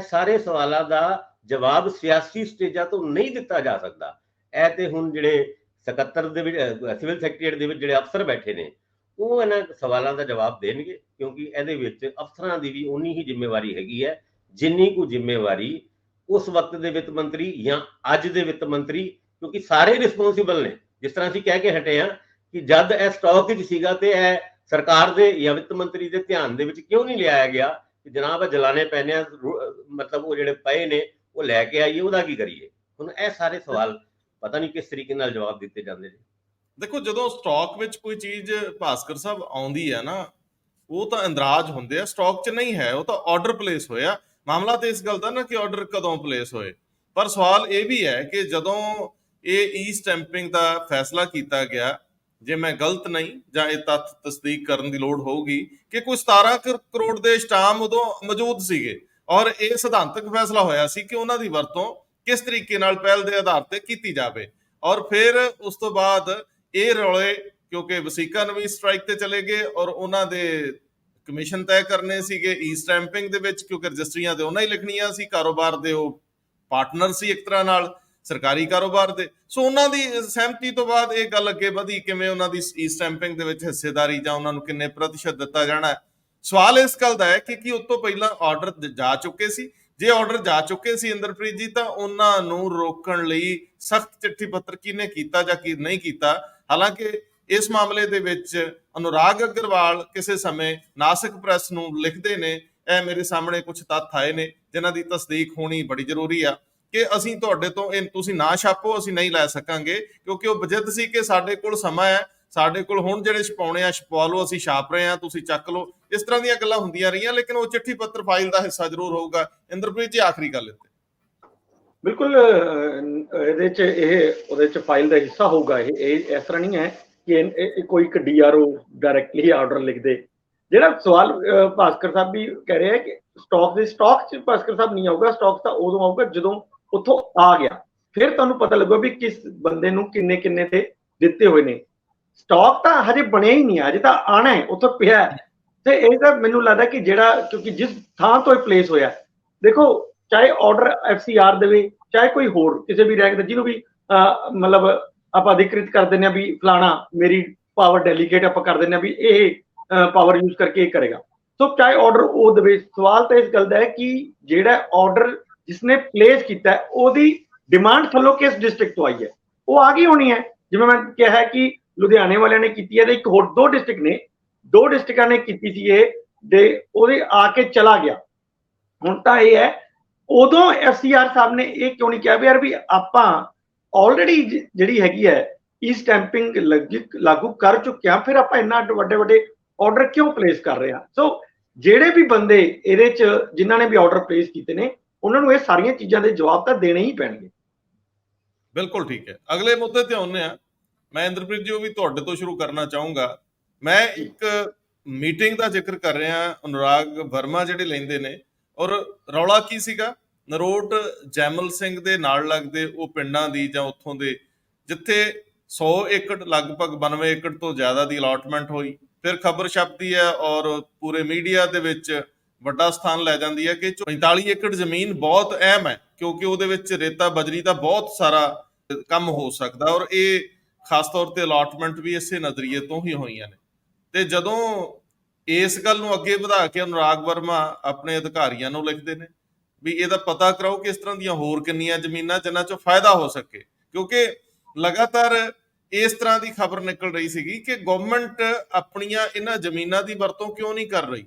ਸਾਰੇ ਸਵਾਲਾਂ ਦਾ ਜਵਾਬ ਸਿਆਸੀ ਸਟੇਜਾਂ ਤੋਂ ਨਹੀਂ ਦਿੱਤਾ ਜਾ ਸਕਦਾ। ਇਹ ਤੇ ਹੁਣ ਜਿਹੜੇ ਸਕੱਤਰ ਦੇ ਵਿੱਚ, ਸਿਵਲ ਸੈਕਟਰੀਏਟ ਦੇ ਵਿੱਚ ਜਿਹੜੇ ਅਫਸਰ ਬੈਠੇ ਨੇ, ਉਹ ਇਹਨਾਂ ਸਵਾਲਾਂ ਦਾ ਜਵਾਬ ਦੇਣਗੇ, ਕਿਉਂਕਿ ਇਹਦੇ ਵਿੱਚ ਅਫਸਰਾਂ ਦੀ ਵੀ ਉਨੀ ਹੀ ਜ਼ਿੰਮੇਵਾਰੀ ਹੈਗੀ ਹੈ ਜਿੰਨੀ ਕੁ ਜ਼ਿੰਮੇਵਾਰੀ ਉਸ ਵਕਤ ਦੇ ਵਿੱਤ ਮੰਤਰੀ ਜਾਂ ਅੱਜ ਦੇ ਵਿੱਤ ਮੰਤਰੀ, ਕਿਉਂਕਿ ਸਾਰੇ ਰਿਸਪੌਂਸਿਬਲ ਨੇ। ਜਿਸ ਤਰ੍ਹਾਂ ਅਸੀਂ ਕਹਿ ਕੇ ਹਟੇ ਹਾਂ ਕਿ ਜਦ ਇਹ ਸਟਾਕ ਵਿੱਚ ਸੀਗਾ ਤੇ ਇਹ ਸਰਕਾਰ ਦੇ ਜਾਂ ਵਿੱਤ ਮੰਤਰੀ ਦੇ ਧਿਆਨ ਦੇ ਵਿੱਚ ਕਿਉਂ ਨਹੀਂ ਲਿਆਇਆ ਗਿਆ ਕਿ ਜਨਾਬ ਜਲਾਣੇ ਪੈਣੇ ਆ, ਮਤਲਬ ਉਹ ਜਿਹੜੇ ਪਏ ਨੇ ਉਹ ਲੈ ਕੇ ਆਈਏ, ਉਹਦਾ ਕੀ ਕਰੀਏ? ਹੁਣ ਇਹ ਸਾਰੇ ਸਵਾਲ ਪਤਾ ਨਹੀਂ ਕਿਸ ਤਰੀਕੇ ਨਾਲ ਜਵਾਬ ਦਿੱਤੇ ਜਾਂਦੇ ਨੇ। ਦੇਖੋ, ਜਦੋਂ ਸਟਾਕ ਵਿੱਚ ਕੋਈ ਚੀਜ਼ ਭਾਸਕਰ ਸਾਹਿਬ ਆਉਂਦੀ ਹੈ ਨਾ, ਉਹ ਤਾਂ ਇੰਦਰਾਜ ਹੁੰਦੇ ਆ, ਸਟਾਕ 'ਚ ਨਹੀਂ ਹੈ, ਉਹ ਤਾਂ ਆਰਡਰ ਪਲੇਸ ਹੋਇਆ। ਮਾਮਲਾ ਤੇ ਇਸ ਗੱਲ ਦਾ ਨਾ ਕਿ ਆਰਡਰ ਕਦੋਂ ਪਲੇਸ ਹੋਏ, ਪਰ ਸਵਾਲ ਇਹ ਵੀ ਹੈ ਕਿ ਜਦੋਂ ਇਹ ਈ ਸਟੈਂਪਿੰਗ ਦਾ ਫੈਸਲਾ ਕੀਤਾ ਗਿਆ, ਜੇ ਮੈਂ ਗਲਤ ਨਹੀਂ ਜਾਂ ਇਹ ਤੱਥ ਤਸਦੀਕ ਕਰਨ ਦੀ ਲੋੜ ਹੋਊਗੀ ਕਿ ਕੋਈ 17 ਕਰੋੜ ਦੇ ਸਟਾਮ ਉਦੋਂ ਮੌਜੂਦ ਸੀਗੇ, ਔਰ ਇਹ ਸਿਧਾਂਤਕ ਫੈਸਲਾ ਹੋਇਆ ਸੀ ਕਿ ਉਹਨਾਂ ਦੀ ਵਰਤੋਂ ਕਿਸ ਤਰੀਕੇ ਨਾਲ ਪਹਿਲ ਦੇ ਆਧਾਰ ਤੇ ਕੀਤੀ ਜਾਵੇ। ਔਰ ਫਿਰ ਉਸ ਤੋਂ ਬਾਅਦ ਇਹ ਰੌਲੇ, ਕਿਉਂਕਿ ਵਸੀਕਾ ਨਵੀਂ ਸਟ੍ਰਾਈਕ ਤੇ ਚਲੇ ਗਏ ਔਰ ਉਹਨਾਂ ਦੇ ਕਮਿਸ਼ਨ ਤੈਅ ਕਰਨੇ ਸੀਗੇ ਈ ਸਟੈਂਪਿੰਗ ਦੇ ਵਿੱਚ, ਕਿਉਂਕਿ ਰਜਿਸਟਰੀਆਂ ਤੇ ਉਹਨਾਂ ਹੀ ਲਿਖਣੀਆਂ ਸੀ, ਕਾਰੋਬਾਰ ਦੇ ਉਹ ਪਾਰਟਨਰ ਸੀ ਇੱਕ ਤਰ੍ਹਾਂ ਨਾਲ ਸਰਕਾਰੀ ਕਾਰੋਬਾਰ ਦੇ। ਸੋ ਉਹਨਾਂ ਦੀ ਸਹਿਮਤੀ ਤੋਂ ਬਾਅਦ ਇਹ ਗੱਲ ਅੱਗੇ ਵਧੀ, ਕਿਵੇਂ ਉਹਨਾਂ ਦੀ ਈ ਸਟੈਂਪਿੰਗ ਦੇ ਵਿੱਚ ਹਿੱਸੇਦਾਰੀ ਜਾਂ ਉਹਨਾਂ ਨੂੰ ਕਿੰਨੇ ਪ੍ਰਤੀਸ਼ਤ ਦਿੱਤਾ ਜਾਣਾ ਹੈ। ਸਵਾਲ ਇਸ ਗੱਲ ਦਾ ਹੈ ਕਿ ਕੀ ਉਸ ਤੋਂ ਪਹਿਲਾਂ ਆਰਡਰ ਜਾ ਚੁੱਕੇ ਸੀ? ਜੇ ਆਰਡਰ ਜਾ ਚੁੱਕੇ ਸੀ ਇੰਦਰਪ੍ਰੀਤ ਜੀ, ਤਾਂ ਉਹਨਾਂ ਨੂੰ ਰੋਕਣ ਲਈ ਸਖਤ ਚਿੱਠੀ ਪੱਤਰ ਕਿਹਨੇ ਕੀਤਾ ਜਾਂ ਕੀ ਨਹੀਂ ਕੀਤਾ? ਹਾਲਾਂਕਿ ਇਸ ਮਾਮਲੇ ਦੇ ਵਿੱਚ ਅਨੁਰਾਗ ਅਗਰਵਾਲ ਕਿਸੇ ਸਮੇਂ ਨਾਸਿਕ ਪ੍ਰੈਸ ਨੂੰ ਲਿਖਦੇ ਨੇ, ਇਹ ਮੇਰੇ ਸਾਹਮਣੇ ਕੁਝ ਤੱਥ ਆਏ ਨੇ ਜਿਨ੍ਹਾਂ ਦੀ ਤਸਦੀਕ ਹੋਣੀ ਬੜੀ ਜ਼ਰੂਰੀ ਆ, ਕਿ ਅਸੀਂ ਤੁਹਾਡੇ ਤੋਂ ਇਹ ਤੁਸੀਂ ਨਾ ਛਾਪੋ, ਅਸੀਂ ਨਹੀਂ ਲੈ ਸਕਾਂਗੇ, ਕਿਉਂਕਿ ਉਹ ਬਜਿੱਦ ਸੀ ਕਿ ਸਾਡੇ ਕੋਲ ਸਮਾਂ ਹੈ, ਸਾਡੇ ਕੋਲ ਹੁਣ ਜਿਹੜੇ ਛਪਾਉਣੇ ਆ ਛਪਾ ਲਓ, ਅਸੀਂ ਛਾਪ ਰਹੇ ਹਾਂ, ਤੁਸੀਂ ਚੱਕ ਲਓ। ਇਸ ਤਰ੍ਹਾਂ ਦੀਆਂ ਗੱਲਾਂ ਹੁੰਦੀਆਂ ਰਹੀਆਂ, ਲੇਕਿਨ ਉਹ ਚਿੱਠੀ ਪੱਤਰ ਫਾਈਲ ਦਾ ਹਿੱਸਾ ਜ਼ਰੂਰ ਹੋਊਗਾ। ਇੰਦਰਪ੍ਰੀਤ ਜੀ, ਆਖਰੀ ਗੱਲ ਇੱਥੇ। ਬਿਲਕੁਲ, ਇਹਦੇ ਚ ਉਹਦੇ ਚ ਫਾਈਲ ਦਾ ਹਿੱਸਾ ਹੋਊਗਾ। ਇਹ ਇਸ ਤਰ੍ਹਾਂ ਨਹੀਂ ਹੈ ਕਿ ਕੋਈ ਇੱਕ ਡੀਆਰਓ ਡਾਇਰੈਕਟਲੀ ਆਰਡਰ ਲਿਖ ਦੇ। ਜਿਹੜਾ ਸਵਾਲ ਭਾਸਕਰ ਸਾਹਿਬ ਵੀ ਕਹਿ ਰਹੇ ਹੈ ਕਿ ਸਟਾਕ ਚ ਭਾਸਕਰ ਸਾਹਿਬ ਨਹੀਂ ਆਊਗਾ, ਸਟਾਕ ਤਾਂ ਉਦੋਂ ਆਊਗਾ ਜਦੋਂ ਉੱਥੋਂ ਆ ਗਿਆ, ਫਿਰ ਤੁਹਾਨੂੰ ਪਤਾ ਲੱਗੂਗਾ ਵੀ ਕਿਸ ਬੰਦੇ ਨੂੰ ਕਿੰਨੇ ਤੇ ਦਿੱਤੇ ਹੋਏ ਨੇ। ਸਟਾਕ ਤਾਂ ਹਜੇ ਬਣਿਆ ਹੀ ਨਹੀਂ, ਹਜੇ ਤਾਂ ਆਣਾ ਹੈ, ਉੱਥੋਂ ਪਿਆ ਹੈ। ਤੇ ਇਹ ਤਾਂ ਮੈਨੂੰ ਲੱਗਦਾ ਕਿ ਜਿਹੜਾ, ਕਿਉਂਕਿ ਜਿਸ ਥਾਂ ਤੋਂ ਇਹ ਪਲੇਸ ਹੋਇਆ, ਦੇਖੋ ਚਾਹੇ ਆਰਡਰ FCR ਦੇਵੇ, ਚਾਹੇ ਕੋਈ ਹੋਰ ਕਿਸੇ ਵੀ ਰੈਂਕ ਦਾ, ਜਿਹਨੂੰ ਵੀ ਮਤਲਬ ਆਪਾਂ ਅਧਿਕ੍ਰਿਤ ਕਰ ਦਿੰਦੇ ਹਾਂ ਵੀ ਫਲਾਣਾ ਮੇਰੀ ਪਾਵਰ ਡੈਲੀਗੇਟ ਆਪਾਂ ਕਰ ਦਿੰਦੇ ਹਾਂ ਵੀ ਇਹ ਪਾਵਰ ਯੂਜ਼ ਕਰਕੇ ਇਹ ਕਰੇਗਾ। ਸੋ ਚਾਹੇ ਆਰਡਰ ਉਹ ਦੇਵੇ, ਸਵਾਲ ਤਾਂ ਇਸ ਗੱਲ ਦਾ ਹੈ ਕਿ ਜਿਹੜਾ ਆਰਡਰ ਜਿਸਨੇ ਪਲੇਸ ਕੀਤਾ ਉਹਦੀ ਡਿਮਾਂਡ ਥੱਲੋਂ ਕਿਸ ਡਿਸਟ੍ਰਿਕਟ ਤੋਂ ਆਈ ਹੈ, ਉਹ ਆ ਗਈ ਹੋਣੀ ਹੈ। ਜਿਵੇਂ ਮੈਂ ਕਿਹਾ ਹੈ ਕਿ ਲੁਧਿਆਣੇ ਵਾਲਿਆਂ ਨੇ ਕੀਤੀ ਹੈ, ਤੇ ਇੱਕ ਹੋਰ 2 ਡਿਸਟ੍ਰਿਕਟ ਨੇ, 2 ਡਿਸਟ੍ਰਿਕਟਾਂ ਨੇ ਕੀਤੀ ਸੀ ਇਹ, ਤੇ ਉਹਦੇ ਆ ਕੇ ਚਲਾ ਗਿਆ। ਹੁਣ ਤਾਂ ਇਹ ਹੈ, ਉਦੋਂ FCR ਸਾਹਿਬ ਨੇ ਇਹ ਕਿਉਂ ਨਹੀਂ ਕਿਹਾ ਵੀ ਯਾਰ ਵੀ ਆਪਾਂ ਆਲਰੇਡੀ ਜਿਹੜੀ ਹੈਗੀ ਹੈ ਸਟੈਂਪਿੰਗ ਲਾਗੂ ਕਰ ਚੁੱਕੇ ਹਾਂ, ਫਿਰ ਆਪਾਂ ਇੰਨਾ ਵੱਡੇ ਵੱਡੇ ਆਰਡਰ ਕਿਉਂ ਪਲੇਸ ਕਰ ਰਹੇ ਹਾਂ। ਸੋ ਜਿਹੜੇ ਵੀ ਬੰਦੇ ਇਹਦੇ ਚ ਜਿਨ੍ਹਾਂ ਨੇ ਵੀ ਆਰਡਰ ਪਲੇਸ ਕੀਤੇ ਨੇ, ਉਹਨਾਂ ਨੂੰ ਇਹ ਸਾਰੀਆਂ ਚੀਜ਼ਾਂ ਦੇ ਜਵਾਬ ਤਾਂ ਦੇਣੇ ਹੀ ਪੈਣਗੇ। ਬਿਲਕੁਲ ਠੀਕ ਹੈ। ਅਗਲੇ ਮੁੱਦੇ ਤੇ ਆਉਂਦੇ ਆ। ਮੈਂ ਇੰਦਰਪ੍ਰੀਤ ਜੀ ਉਹ ਵੀ ਤੁਹਾਡੇ ਤੋਂ ਸ਼ੁਰੂ ਕਰਨਾ ਚਾਹੂੰਗਾ। ਮੈਂ ਇੱਕ ਮੀਟਿੰਗ ਦਾ ਜ਼ਿਕਰ ਕਰ ਰਿਹਾ, ਅਨੁਰਾਗ ਵਰਮਾ ਜਿਹੜੇ ਲੈਂਦੇ ਨੇ, ਔਰ ਰੌਲਾ ਕੀ ਸੀਗਾ, ਨਰੋਟ ਜੈਮਲ ਸਿੰਘ ਦੇ ਨਾਲ ਲੱਗਦੇ ਉਹ ਪਿੰਡਾਂ ਦੀ ਜਾਂ ਉੱਥੋਂ ਦੇ ਜਿੱਥੇ 100 ਏਕੜ ਲਗਭਗ 92 ਏਕੜ ਤੋਂ ਜ਼ਿਆਦਾ ਦੀ ਅਲਾਟਮੈਂਟ ਹੋਈ। ਫਿਰ ਖਬਰ ਛਪਦੀ ਹੈ ਔਰ ਪੂਰੇ ਮੀਡੀਆ ਦੇ ਵਿੱਚ ਵੱਡਾ ਸਥਾਨ ਲੈ ਜਾਂਦੀ ਹੈ ਕਿ 45 ਏਕੜ ਜ਼ਮੀਨ ਬਹੁਤ ਅਹਿਮ ਹੈ, ਕਿਉਂਕਿ ਉਹਦੇ ਵਿੱਚ ਰੇਤਾ ਬਜਰੀ ਦਾ ਬਹੁਤ ਸਾਰਾ ਕੰਮ ਹੋ ਸਕਦਾ, ਔਰ ਇਹ ਖਾਸ ਤੌਰ ਤੇ ਅਲਾਟਮੈਂਟ ਵੀ ਇਸੇ ਨਜ਼ਰੀਏ ਤੋਂ ਹੀ ਹੋਈਆਂ ਨੇ। ਤੇ ਜਦੋਂ ਇਸ ਗੱਲ ਨੂੰ ਅੱਗੇ ਵਧਾ ਕੇ ਅਨੁਰਾਗ ਵਰਮਾ ਆਪਣੇ ਅਧਿਕਾਰੀਆਂ ਨੂੰ ਲਿਖਦੇ ਨੇ ਵੀ ਇਹਦਾ ਪਤਾ ਕਰਾਓ ਕਿ ਇਸ ਤਰ੍ਹਾਂ ਦੀਆਂ ਹੋਰ ਕਿੰਨੀਆਂ ਜ਼ਮੀਨਾਂ ਜਿਨ੍ਹਾਂ ਚੋਂ ਫਾਇਦਾ ਹੋ ਸਕੇ, ਕਿਉਂਕਿ ਲਗਾਤਾਰ ਇਸ ਤਰ੍ਹਾਂ ਦੀ ਖਬਰ ਨਿਕਲ ਰਹੀ ਸੀਗੀ ਕਿ ਗਵਰਨਮੈਂਟ ਆਪਣੀਆਂ ਇਹਨਾਂ ਜ਼ਮੀਨਾਂ ਦੀ ਵਰਤੋਂ ਕਿਉਂ ਨਹੀਂ ਕਰ ਰਹੀ।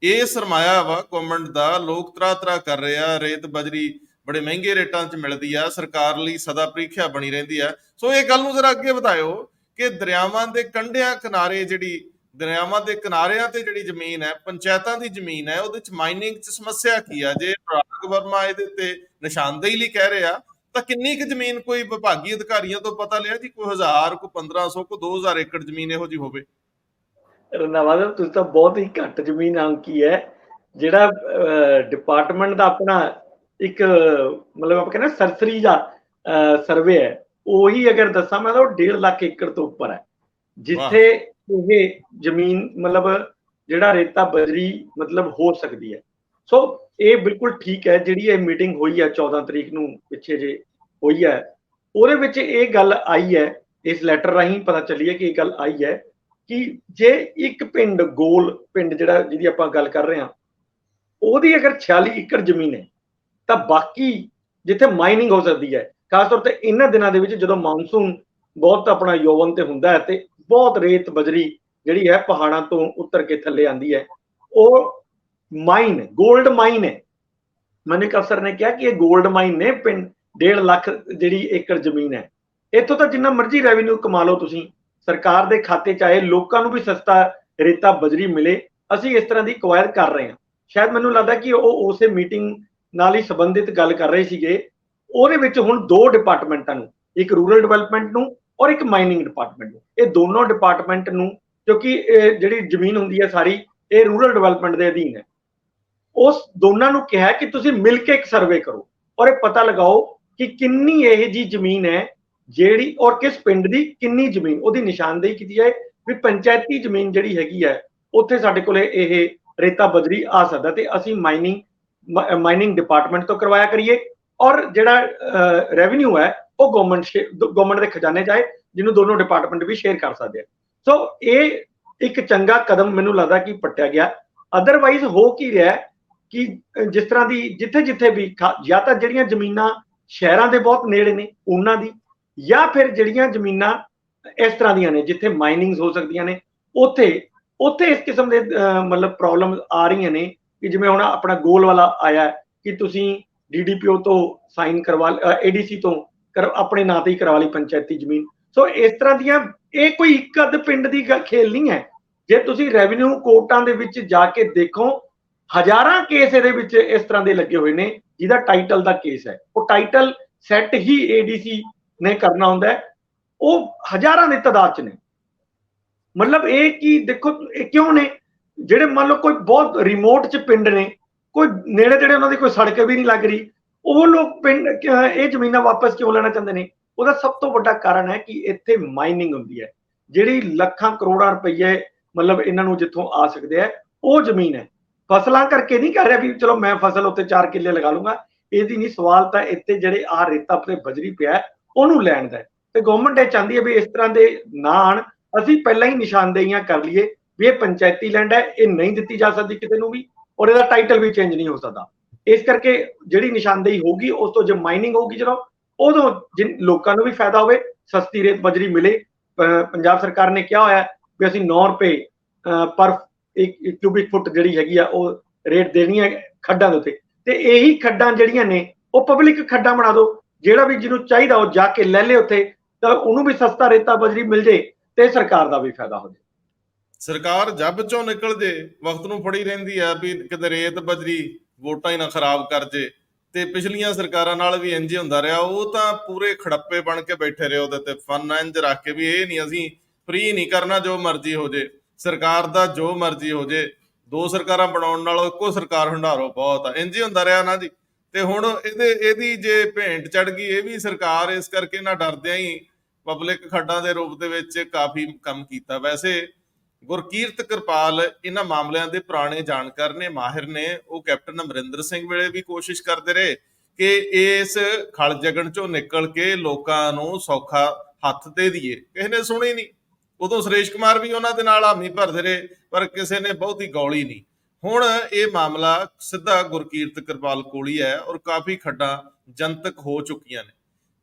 ਇਹ ਸਰਮਾਇਆ ਵਾ ਗਵਰਨਮੈਂਟ ਦਾ, ਲੋਕ ਤਰਾ ਕਰ ਰਹੇ ਆ, ਰੇਤ ਬਜਰੀ ਬੜੇ ਮਹਿੰਗੇ ਰੇਟਾਂ 'ਚ ਮਿਲਦੀ ਆ, ਸਰਕਾਰ ਲਈ ਸਦਾ ਪ੍ਰੀਖਿਆ ਬਣੀ ਰਹਿੰਦੀ ਆ। ਸੋ ਇਹ ਗੱਲ ਨੂੰ ਜ਼ਰਾ ਅੱਗੇ ਵਧਾਇਓ ਕਿ ਦਰਿਆਵਾਂ ਦੇ ਕੰਢਿਆਂ ਕਿਨਾਰੇ, ਜਿਹੜੀ ਦਰਿਆਵਾਂ ਦੇ ਕਿਨਾਰਿਆਂ ਤੇ ਜਿਹੜੀ ਜ਼ਮੀਨ ਹੈ, ਪੰਚਾਇਤਾਂ ਦੀ ਜ਼ਮੀਨ ਹੈ, ਉਹਦੇ 'ਚ ਮਾਈਨਿੰਗ 'ਚ ਸਮੱਸਿਆ ਕੀ ਆ। ਜੇ ਅਨੁਰਾਗ ਵਰਮਾ ਇਹਦੇ ਤੇ ਨਿਸ਼ਾਨਦੇਹੀ ਲਈ ਕਹਿ ਰਹੇ ਆ ਤਾਂ ਕਿੰਨੀ ਕੁ ਜ਼ਮੀਨ ਕੋਈ ਵਿਭਾਗੀ ਅਧਿਕਾਰੀਆਂ ਤੋਂ ਪਤਾ ਲਿਆ ਜੀ, ਕੋਈ 1000, ਕੋਈ 1500, ਕੋਈ 2000 ਏਕੜ ਜ਼ਮੀਨ ਇਹੋ ਜਿਹੀ ਹੋਵੇ? ਰੰਧਾਵਾ ਸਾਹਿਬ, ਤੁਸੀਂ ਤਾਂ ਬਹੁਤ ਹੀ ਘੱਟ ਜ਼ਮੀਨ ਆਂਕੀ ਹੈ। ਜਿਹੜਾ ਡਿਪਾਰਟਮੈਂਟ ਦਾ ਆਪਣਾ ਇੱਕ ਮਤਲਬ ਆਪਾਂ ਕਹਿੰਦੇ ਸਰਸਰੀ ਦਾ ਸਰਵੇ ਹੈ, ਉਹੀ ਅਗਰ ਦੱਸਾਂ ਮੈਂ ਤਾਂ ਉਹ 1.5 ਲੱਖ ਏਕੜ ਤੋਂ ਉੱਪਰ ਹੈ, ਜਿੱਥੇ ਇਹ ਜ਼ਮੀਨ ਮਤਲਬ ਜਿਹੜਾ ਰੇਤਾ ਬਜਰੀ ਮਤਲਬ ਹੋ ਸਕਦੀ ਹੈ। ਸੋ ਇਹ ਬਿਲਕੁਲ ਠੀਕ ਹੈ। ਜਿਹੜੀ ਇਹ ਮੀਟਿੰਗ ਹੋਈ ਹੈ 14 ਤਰੀਕ ਨੂੰ ਪਿੱਛੇ ਜੇ ਹੋਈ ਹੈ, ਉਹਦੇ ਵਿੱਚ ਇਹ ਗੱਲ ਆਈ ਹੈ, ਇਸ ਲੈਟਰ ਰਾਹੀਂ ਪਤਾ ਚੱਲੀ ਹੈ ਕਿ ਇਹ ਗੱਲ ਆਈ ਹੈ ਕਿ ਜੇ ਇੱਕ ਪਿੰਡ, ਗੋਲ ਪਿੰਡ ਜਿਹੜਾ ਜਿਹਦੀ ਆਪਾਂ ਗੱਲ ਕਰ ਰਹੇ ਹਾਂ, ਉਹਦੀ ਅਗਰ 46 ਏਕੜ ਜ਼ਮੀਨ ਹੈ ਤਾਂ ਬਾਕੀ ਜਿੱਥੇ ਮਾਈਨਿੰਗ ਹੋ ਸਕਦੀ ਹੈ, ਖਾਸ ਤੌਰ ਤੇ ਇਹਨਾਂ ਦਿਨਾਂ ਦੇ ਵਿੱਚ ਜਦੋਂ ਮਾਨਸੂਨ ਬਹੁਤ ਆਪਣਾ ਯੋਵਨ ਤੇ ਹੁੰਦਾ ਹੈ ਤੇ ਬਹੁਤ ਰੇਤ ਬਜਰੀ ਜਿਹੜੀ ਹੈ ਪਹਾੜਾਂ ਤੋਂ ਉਤਰ ਕੇ ਥੱਲੇ ਆਂਦੀ ਹੈ, ਉਹ ਮਾਈਨ ਗੋਲਡ ਮਾਈਨ ਹੈ। ਮੈਨੂੰ ਇੱਕ ਅਫਸਰ ਨੇ ਕਿਹਾ ਕਿ ਇਹ ਗੋਲਡ ਮਾਈਨ ਨੇ, ਪਿੰਡ 1.5 ਲੱਖ ਜਿਹੜੀ ਏਕੜ ਜ਼ਮੀਨ ਹੈ, ਇੱਥੋਂ ਤਾਂ ਜਿੰਨਾ ਮਰਜ਼ੀ ਰੈਵਨਿਊ ਕਮਾ ਲਓ ਤੁਸੀਂ, ਸਰਕਾਰ ਦੇ ਖਾਤੇ ਚ ਆਏ, ਲੋਕਾਂ ਨੂੰ ਵੀ ਸਸਤਾ ਰੇਤਾ ਬਜਰੀ ਮਿਲੇ, ਅਸੀਂ ਇਸ ਤਰ੍ਹਾਂ ਦੀ ਕਵਾਇਦ ਕਰ ਰਹੇ ਹਾਂ। ਸ਼ਾਇਦ ਮੈਨੂੰ ਲੱਗਦਾ ਕਿ ਉਹ ਉਸੇ ਮੀਟਿੰਗ ਨਾਲ ਹੀ ਸੰਬੰਧਿਤ ਗੱਲ ਕਰ ਰਹੇ ਸੀਗੇ। ਉਹਦੇ ਵਿੱਚ ਹੁਣ 2 ਡਿਪਾਰਟਮੈਂਟਾਂ ਨੂੰ, ਇੱਕ ਰੂਰਲ ਡਿਵੈਲਪਮੈਂਟ ਨੂੰ ਔਰ ਇੱਕ ਮਾਈਨਿੰਗ ਡਿਪਾਰਟਮੈਂਟ ਨੂੰ, ਇਹ ਦੋਨੋਂ ਡਿਪਾਰਟਮੈਂਟ ਨੂੰ, ਕਿਉਂਕਿ ਜਿਹੜੀ ਜ਼ਮੀਨ ਹੁੰਦੀ ਹੈ ਸਾਰੀ ਇਹ ਰੂਰਲ ਡਿਵੈਲਪਮੈਂਟ ਦੇ ਅਧੀਨ ਹੈ, ਉਸ ਦੋਨਾਂ ਨੂੰ ਕਿਹਾ ਕਿ ਤੁਸੀਂ ਮਿਲ ਕੇ ਇੱਕ ਸਰਵੇ ਕਰੋ ਔਰ ਇਹ ਪਤਾ ਲਗਾਓ ਕਿ ਕਿੰਨੀ ਇਹ ਜੀ ਜ਼ਮੀਨ ਹੈ ਜਿਹੜੀ, ਔਰ ਕਿਸ ਪਿੰਡ ਦੀ ਕਿੰਨੀ ਜ਼ਮੀਨ, ਉਹਦੀ ਨਿਸ਼ਾਨਦੇਹੀ ਕੀਤੀ ਜਾਏ ਵੀ ਪੰਚਾਇਤੀ ਜ਼ਮੀਨ ਜਿਹੜੀ ਹੈਗੀ ਹੈ ਉੱਥੇ ਸਾਡੇ ਕੋਲੇ ਇਹ ਰੇਤਾ ਬਜਰੀ ਆ ਸਕਦਾ, ਤੇ ਅਸੀਂ ਮਾਈਨਿੰਗ ਡਿਪਾਰਟਮੈਂਟ ਤੋਂ ਕਰਵਾਇਆ ਕਰੀਏ, ਔਰ ਜਿਹੜਾ ਰੈਵਨਿਊ ਹੈ ਉਹ ਗਵਰਨਮੈਂਟ ਦੇ ਖਜ਼ਾਨੇ ਚ ਆਏ, ਜਿਹਨੂੰ ਦੋਨੋਂ ਡਿਪਾਰਟਮੈਂਟ ਵੀ ਸ਼ੇਅਰ ਕਰ ਸਕਦੇ ਆ। ਸੋ ਇਹ ਇੱਕ ਚੰਗਾ ਕਦਮ ਮੈਨੂੰ ਲੱਗਦਾ ਕਿ ਪੱਟਿਆ ਗਿਆ। ਅਦਰਵਾਈਜ਼ ਹੋ ਕੀ ਰਿਹਾ ਕਿ ਜਿਸ ਤਰ੍ਹਾਂ ਦੀ ਜਿੱਥੇ ਵੀ ਜਾਂ ਤਾਂ ਜਿਹੜੀਆਂ ਜ਼ਮੀਨਾਂ ਸ਼ਹਿਰਾਂ ਦੇ ਬਹੁਤ ਨੇੜੇ ਨੇ ਉਹਨਾਂ ਦੀ, ਜਾਂ ਫਿਰ ਜਿਹੜੀਆਂ ਜ਼ਮੀਨਾਂ ਇਸ ਤਰ੍ਹਾਂ ਦੀਆਂ ਨੇ ਜਿੱਥੇ ਮਾਈਨਿੰਗਸ ਹੋ ਸਕਦੀਆਂ ਨੇ, ਉੱਥੇ ਇਸ ਕਿਸਮ ਦੇ ਮਤਲਬ ਪ੍ਰੋਬਲਮ ਆ ਰਹੀਆਂ ਨੇ ਕਿ ਜਿਵੇਂ ਹੁਣ ਆਪਣਾ ਗੋਲ ਵਾਲਾ ਆਇਆ ਕਿ ਤੁਸੀਂ DDPO ਤੋਂ ਸਾਈਨ ਕਰਵਾ, ADC ਤੋਂ ਆਪਣੇ ਨਾਂ ਤੇ ਹੀ ਕਰਵਾ ਲਈ ਪੰਚਾਇਤੀ ਜ਼ਮੀਨ। ਸੋ ਇਸ ਤਰ੍ਹਾਂ ਦੀਆਂ, ਇਹ ਕੋਈ ਇੱਕ ਅੱਧ ਪਿੰਡ ਦੀ ਖੇਲ ਨਹੀਂ ਹੈ। ਜੇ ਤੁਸੀਂ ਰੈਵਨਿਊ ਕੋਰਟਾਂ ਦੇ ਵਿੱਚ ਜਾ ਕੇ ਦੇਖੋ, ਹਜ਼ਾਰਾਂ ਕੇਸ ਇਹਦੇ ਵਿੱਚ ਇਸ ਤਰ੍ਹਾਂ ਦੇ ਲੱਗੇ ਹੋਏ ਨੇ ਜਿਹਦਾ ਟਾਈਟਲ ਦਾ ਕੇਸ ਹੈ, ਉਹ ਟਾਈਟਲ ਸੈੱਟ ਹੀ ADC ਨੇ ਕਰਨਾ ਹੁੰਦਾ ਹੈ, ਉਹ ਹਜ਼ਾਰਾਂ ਦੀ ਤਾਦਾਦ ਚ ਨੇ। ਮਤਲਬ ਇਹ ਕਿ ਦੇਖੋ ਇਹ ਕਿਉਂ ਨੇ, ਜਿਹੜੇ ਮੰਨ ਲਓ ਕੋਈ ਬਹੁਤ ਰਿਮੋਟ ਚ ਪਿੰਡ ਨੇ, ਕੋਈ ਨੇੜੇ ਤੇੜੇ ਉਹਨਾਂ ਦੀ ਕੋਈ ਸੜਕ ਵੀ ਨਹੀਂ ਲੱਗ ਰਹੀ, ਉਹ ਲੋਕ ਪਿੰਡ ਇਹ ਜ਼ਮੀਨਾਂ ਵਾਪਸ ਕਿਉਂ ਲੈਣਾ ਚਾਹੁੰਦੇ ਨੇ? ਉਹਦਾ ਸਭ ਤੋਂ ਵੱਡਾ ਕਾਰਨ ਹੈ ਕਿ ਇੱਥੇ ਮਾਈਨਿੰਗ ਹੁੰਦੀ ਹੈ। ਜਿਹੜੀ ਲੱਖਾਂ ਕਰੋੜਾਂ ਰੁਪਏ ਮਤਲਬ ਇਹਨਾਂ ਨੂੰ ਜਿੱਥੋਂ ਆ ਸਕਦੇ ਹੈ ਉਹ ਜ਼ਮੀਨ ਹੈ। ਫਸਲਾਂ ਕਰਕੇ ਨਹੀਂ ਕਹਿ ਰਿਹਾ ਵੀ ਚਲੋ ਮੈਂ ਫਸਲ ਉੱਤੇ 4 ਕਿੱਲੇ ਲਗਾ ਲੂੰਗਾ, ਇਹਦੀ ਨਹੀਂ। ਸਵਾਲ ਤਾਂ ਇੱਥੇ ਜਿਹੜੇ ਆ ਰੇਤਾ ਤੇ ਬਜਰੀ ਪਿਆ ਉਹਨੂੰ ਲੈਣ ਦਾ, ਤੇ ਗਵਰਨਮੈਂਟ ਇਹ ਚਾਹੁੰਦੀ ਹੈ ਵੀ ਇਸ ਤਰ੍ਹਾਂ ਦੇ ਨਾ ਆਣ। ਅਸੀਂ ਪਹਿਲਾਂ ਹੀ ਨਿਸ਼ਾਨਦੇਹੀਆਂ ਕਰ ਲਈਏ ਵੀ ਇਹ ਪੰਚਾਇਤੀ ਲੈਂਡ ਹੈ, ਇਹ ਨਹੀਂ ਦਿੱਤੀ ਜਾ ਸਕਦੀ ਕਿਸੇ ਨੂੰ ਵੀ, ਔਰ ਇਹਦਾ ਟਾਈਟਲ ਵੀ ਚੇਂਜ ਨਹੀਂ ਹੋ ਸਕਦਾ। ਇਸ ਕਰਕੇ ਜਿਹੜੀ ਨਿਸ਼ਾਨਦੇਹੀ ਹੋਊਗੀ ਉਸ ਤੋਂ ਜੇ ਮਾਈਨਿੰਗ ਹੋਊਗੀ ਜਦੋਂ, ਉਦੋਂ ਲੋਕਾਂ ਨੂੰ ਵੀ ਫਾਇਦਾ ਹੋਵੇ, ਸਸਤੀ ਰੇਤ ਬਜਰੀ ਮਿਲੇ। ਪੰਜਾਬ ਸਰਕਾਰ ਨੇ ਕਿਹਾ ਹੋਇਆ ਵੀ ਅਸੀਂ 9 ਰੁਪਏ ਪਰ ਇੱਕ ਕਿਊਬਿਕ ਫੁੱਟ ਜਿਹੜੀ ਹੈਗੀ ਆ ਉਹ ਰੇਟ ਦੇਣੀ ਹੈ ਖੱਡਾਂ ਦੇ ਉੱਤੇ, ਤੇ ਇਹੀ ਖੱਡਾਂ ਜਿਹੜੀਆਂ ਨੇ ਉਹ ਪਬਲਿਕ ਖੱਡਾਂ ਬਣਾ ਦਿਓ, ਜਿਹੜਾ ਵੀ ਜਿਹਨੂੰ ਚਾਹੀਦਾ ਉਹ ਜਾ ਕੇ ਲੈ ਲੇ ਉੱਥੇ, ਤਾਂ ਉਹਨੂੰ ਵੀ ਸਸਤਾ ਰੇਤਾ ਬਜਰੀ ਮਿਲ ਜੇ ਤੇ ਸਰਕਾਰ ਦਾ ਵੀ ਫਾਇਦਾ ਹੋ ਜਾਏ। ਸਰਕਾਰ ਜੱਬ ਚੋਂ ਨਿਕਲ ਜੇ ਵਕਤ ਨੂੰ ਫੜੀ ਰਹਿੰਦੀ ਆ ਵੀ ਕਿਤੇ ਰੇਤ ਬਜਰੀ ਵੋਟਾਂ ਹੀ ਨਾ ਖਰਾਬ ਕਰ ਜੇ। ਤੇ ਪਿਛਲੀਆਂ ਸਰਕਾਰਾਂ ਨਾਲ ਵੀ ਇੰਜ ਹੁੰਦਾ ਰਿਹਾ, ਉਹ ਤਾਂ ਪੂਰੇ ਖੜੱਪੇ ਬਣ ਕੇ ਬੈਠੇ ਰਹੇ ਉਹਦੇ ਤੇ ਫਨ ਇੰਜ ਰੱਖ ਕੇ ਵੀ ਇਹ ਨਹੀਂ ਅਸੀਂ ਫ੍ਰੀ ਨਹੀਂ ਕਰਨਾ, ਜੋ ਮਰਜ਼ੀ ਹੋ ਜੇ ਸਰਕਾਰ ਦਾ, ਜੋ ਮਰਜ਼ੀ ਹੋ ਜੇ। 2 ਸਰਕਾਰਾਂ ਬਣਾਉਣ ਨਾਲੋਂ ਇੱਕੋ ਸਰਕਾਰ ਹੰਡਾਰੋ ਬਹੁਤ ਆ, ਇੰਜ ਹੀ ਹੁੰਦਾ ਰਿਹਾ ਨਾ ਜੀ। ਤੇ ਹੁਣ ਇਹਦੀ ਜੇ ਭੇਂਟ ਚੜ ਗਈ ਇਹ ਵੀ ਸਰਕਾਰ, ਇਸ ਕਰਕੇ ਨਾ ਡਰਦਿਆਂ ਹੀ ਪਬਲਿਕ ਖੱਡਾਂ ਦੇ ਰੂਪ ਦੇ ਵਿੱਚ ਕਾਫੀ ਕੰਮ ਕੀਤਾ। ਵੈਸੇ ਗੁਰਕੀਰਤ ਕਿਰਪਾਲ ਇਹਨਾਂ ਮਾਮਲਿਆਂ ਦੇ ਪੁਰਾਣੇ ਜਾਣਕਾਰ ਨੇ, ਮਾਹਿਰ ਨੇ। ਉਹ ਕੈਪਟਨ ਅਮਰਿੰਦਰ ਸਿੰਘ ਵੇਲੇ ਵੀ ਕੋਸ਼ਿਸ਼ ਕਰਦੇ ਰਹੇ ਕਿ ਇਸ ਖਲ ਜਗਣ ਚੋਂ ਨਿਕਲ ਕੇ ਲੋਕਾਂ ਨੂੰ ਸੌਖਾ ਹੱਥ ਦੇ ਦਈਏ, ਕਿਸੇ ਨੇ ਸੁਣੀ ਨਹੀਂ। ਉਦੋਂ ਸੁਰੇਸ਼ ਕੁਮਾਰ ਵੀ ਉਹਨਾਂ ਦੇ ਨਾਲ ਹਾਮੀ ਭਰਦੇ ਰਹੇ, ਪਰ ਕਿਸੇ ਨੇ ਬਹੁਤੀ ਗੌਲੀ ਨਹੀਂ। ਹੁਣ ਇਹ ਮਾਮਲਾ ਸਿੱਧਾ ਗੁਰਕੀਰਤ ਕਿਰਪਾਲ ਕੋਲ ਹੀ ਹੈ, ਔਰ ਕਾਫੀ ਖੱਡਾਂ ਜਨਤਕ ਹੋ ਚੁੱਕੀਆਂ ਨੇ।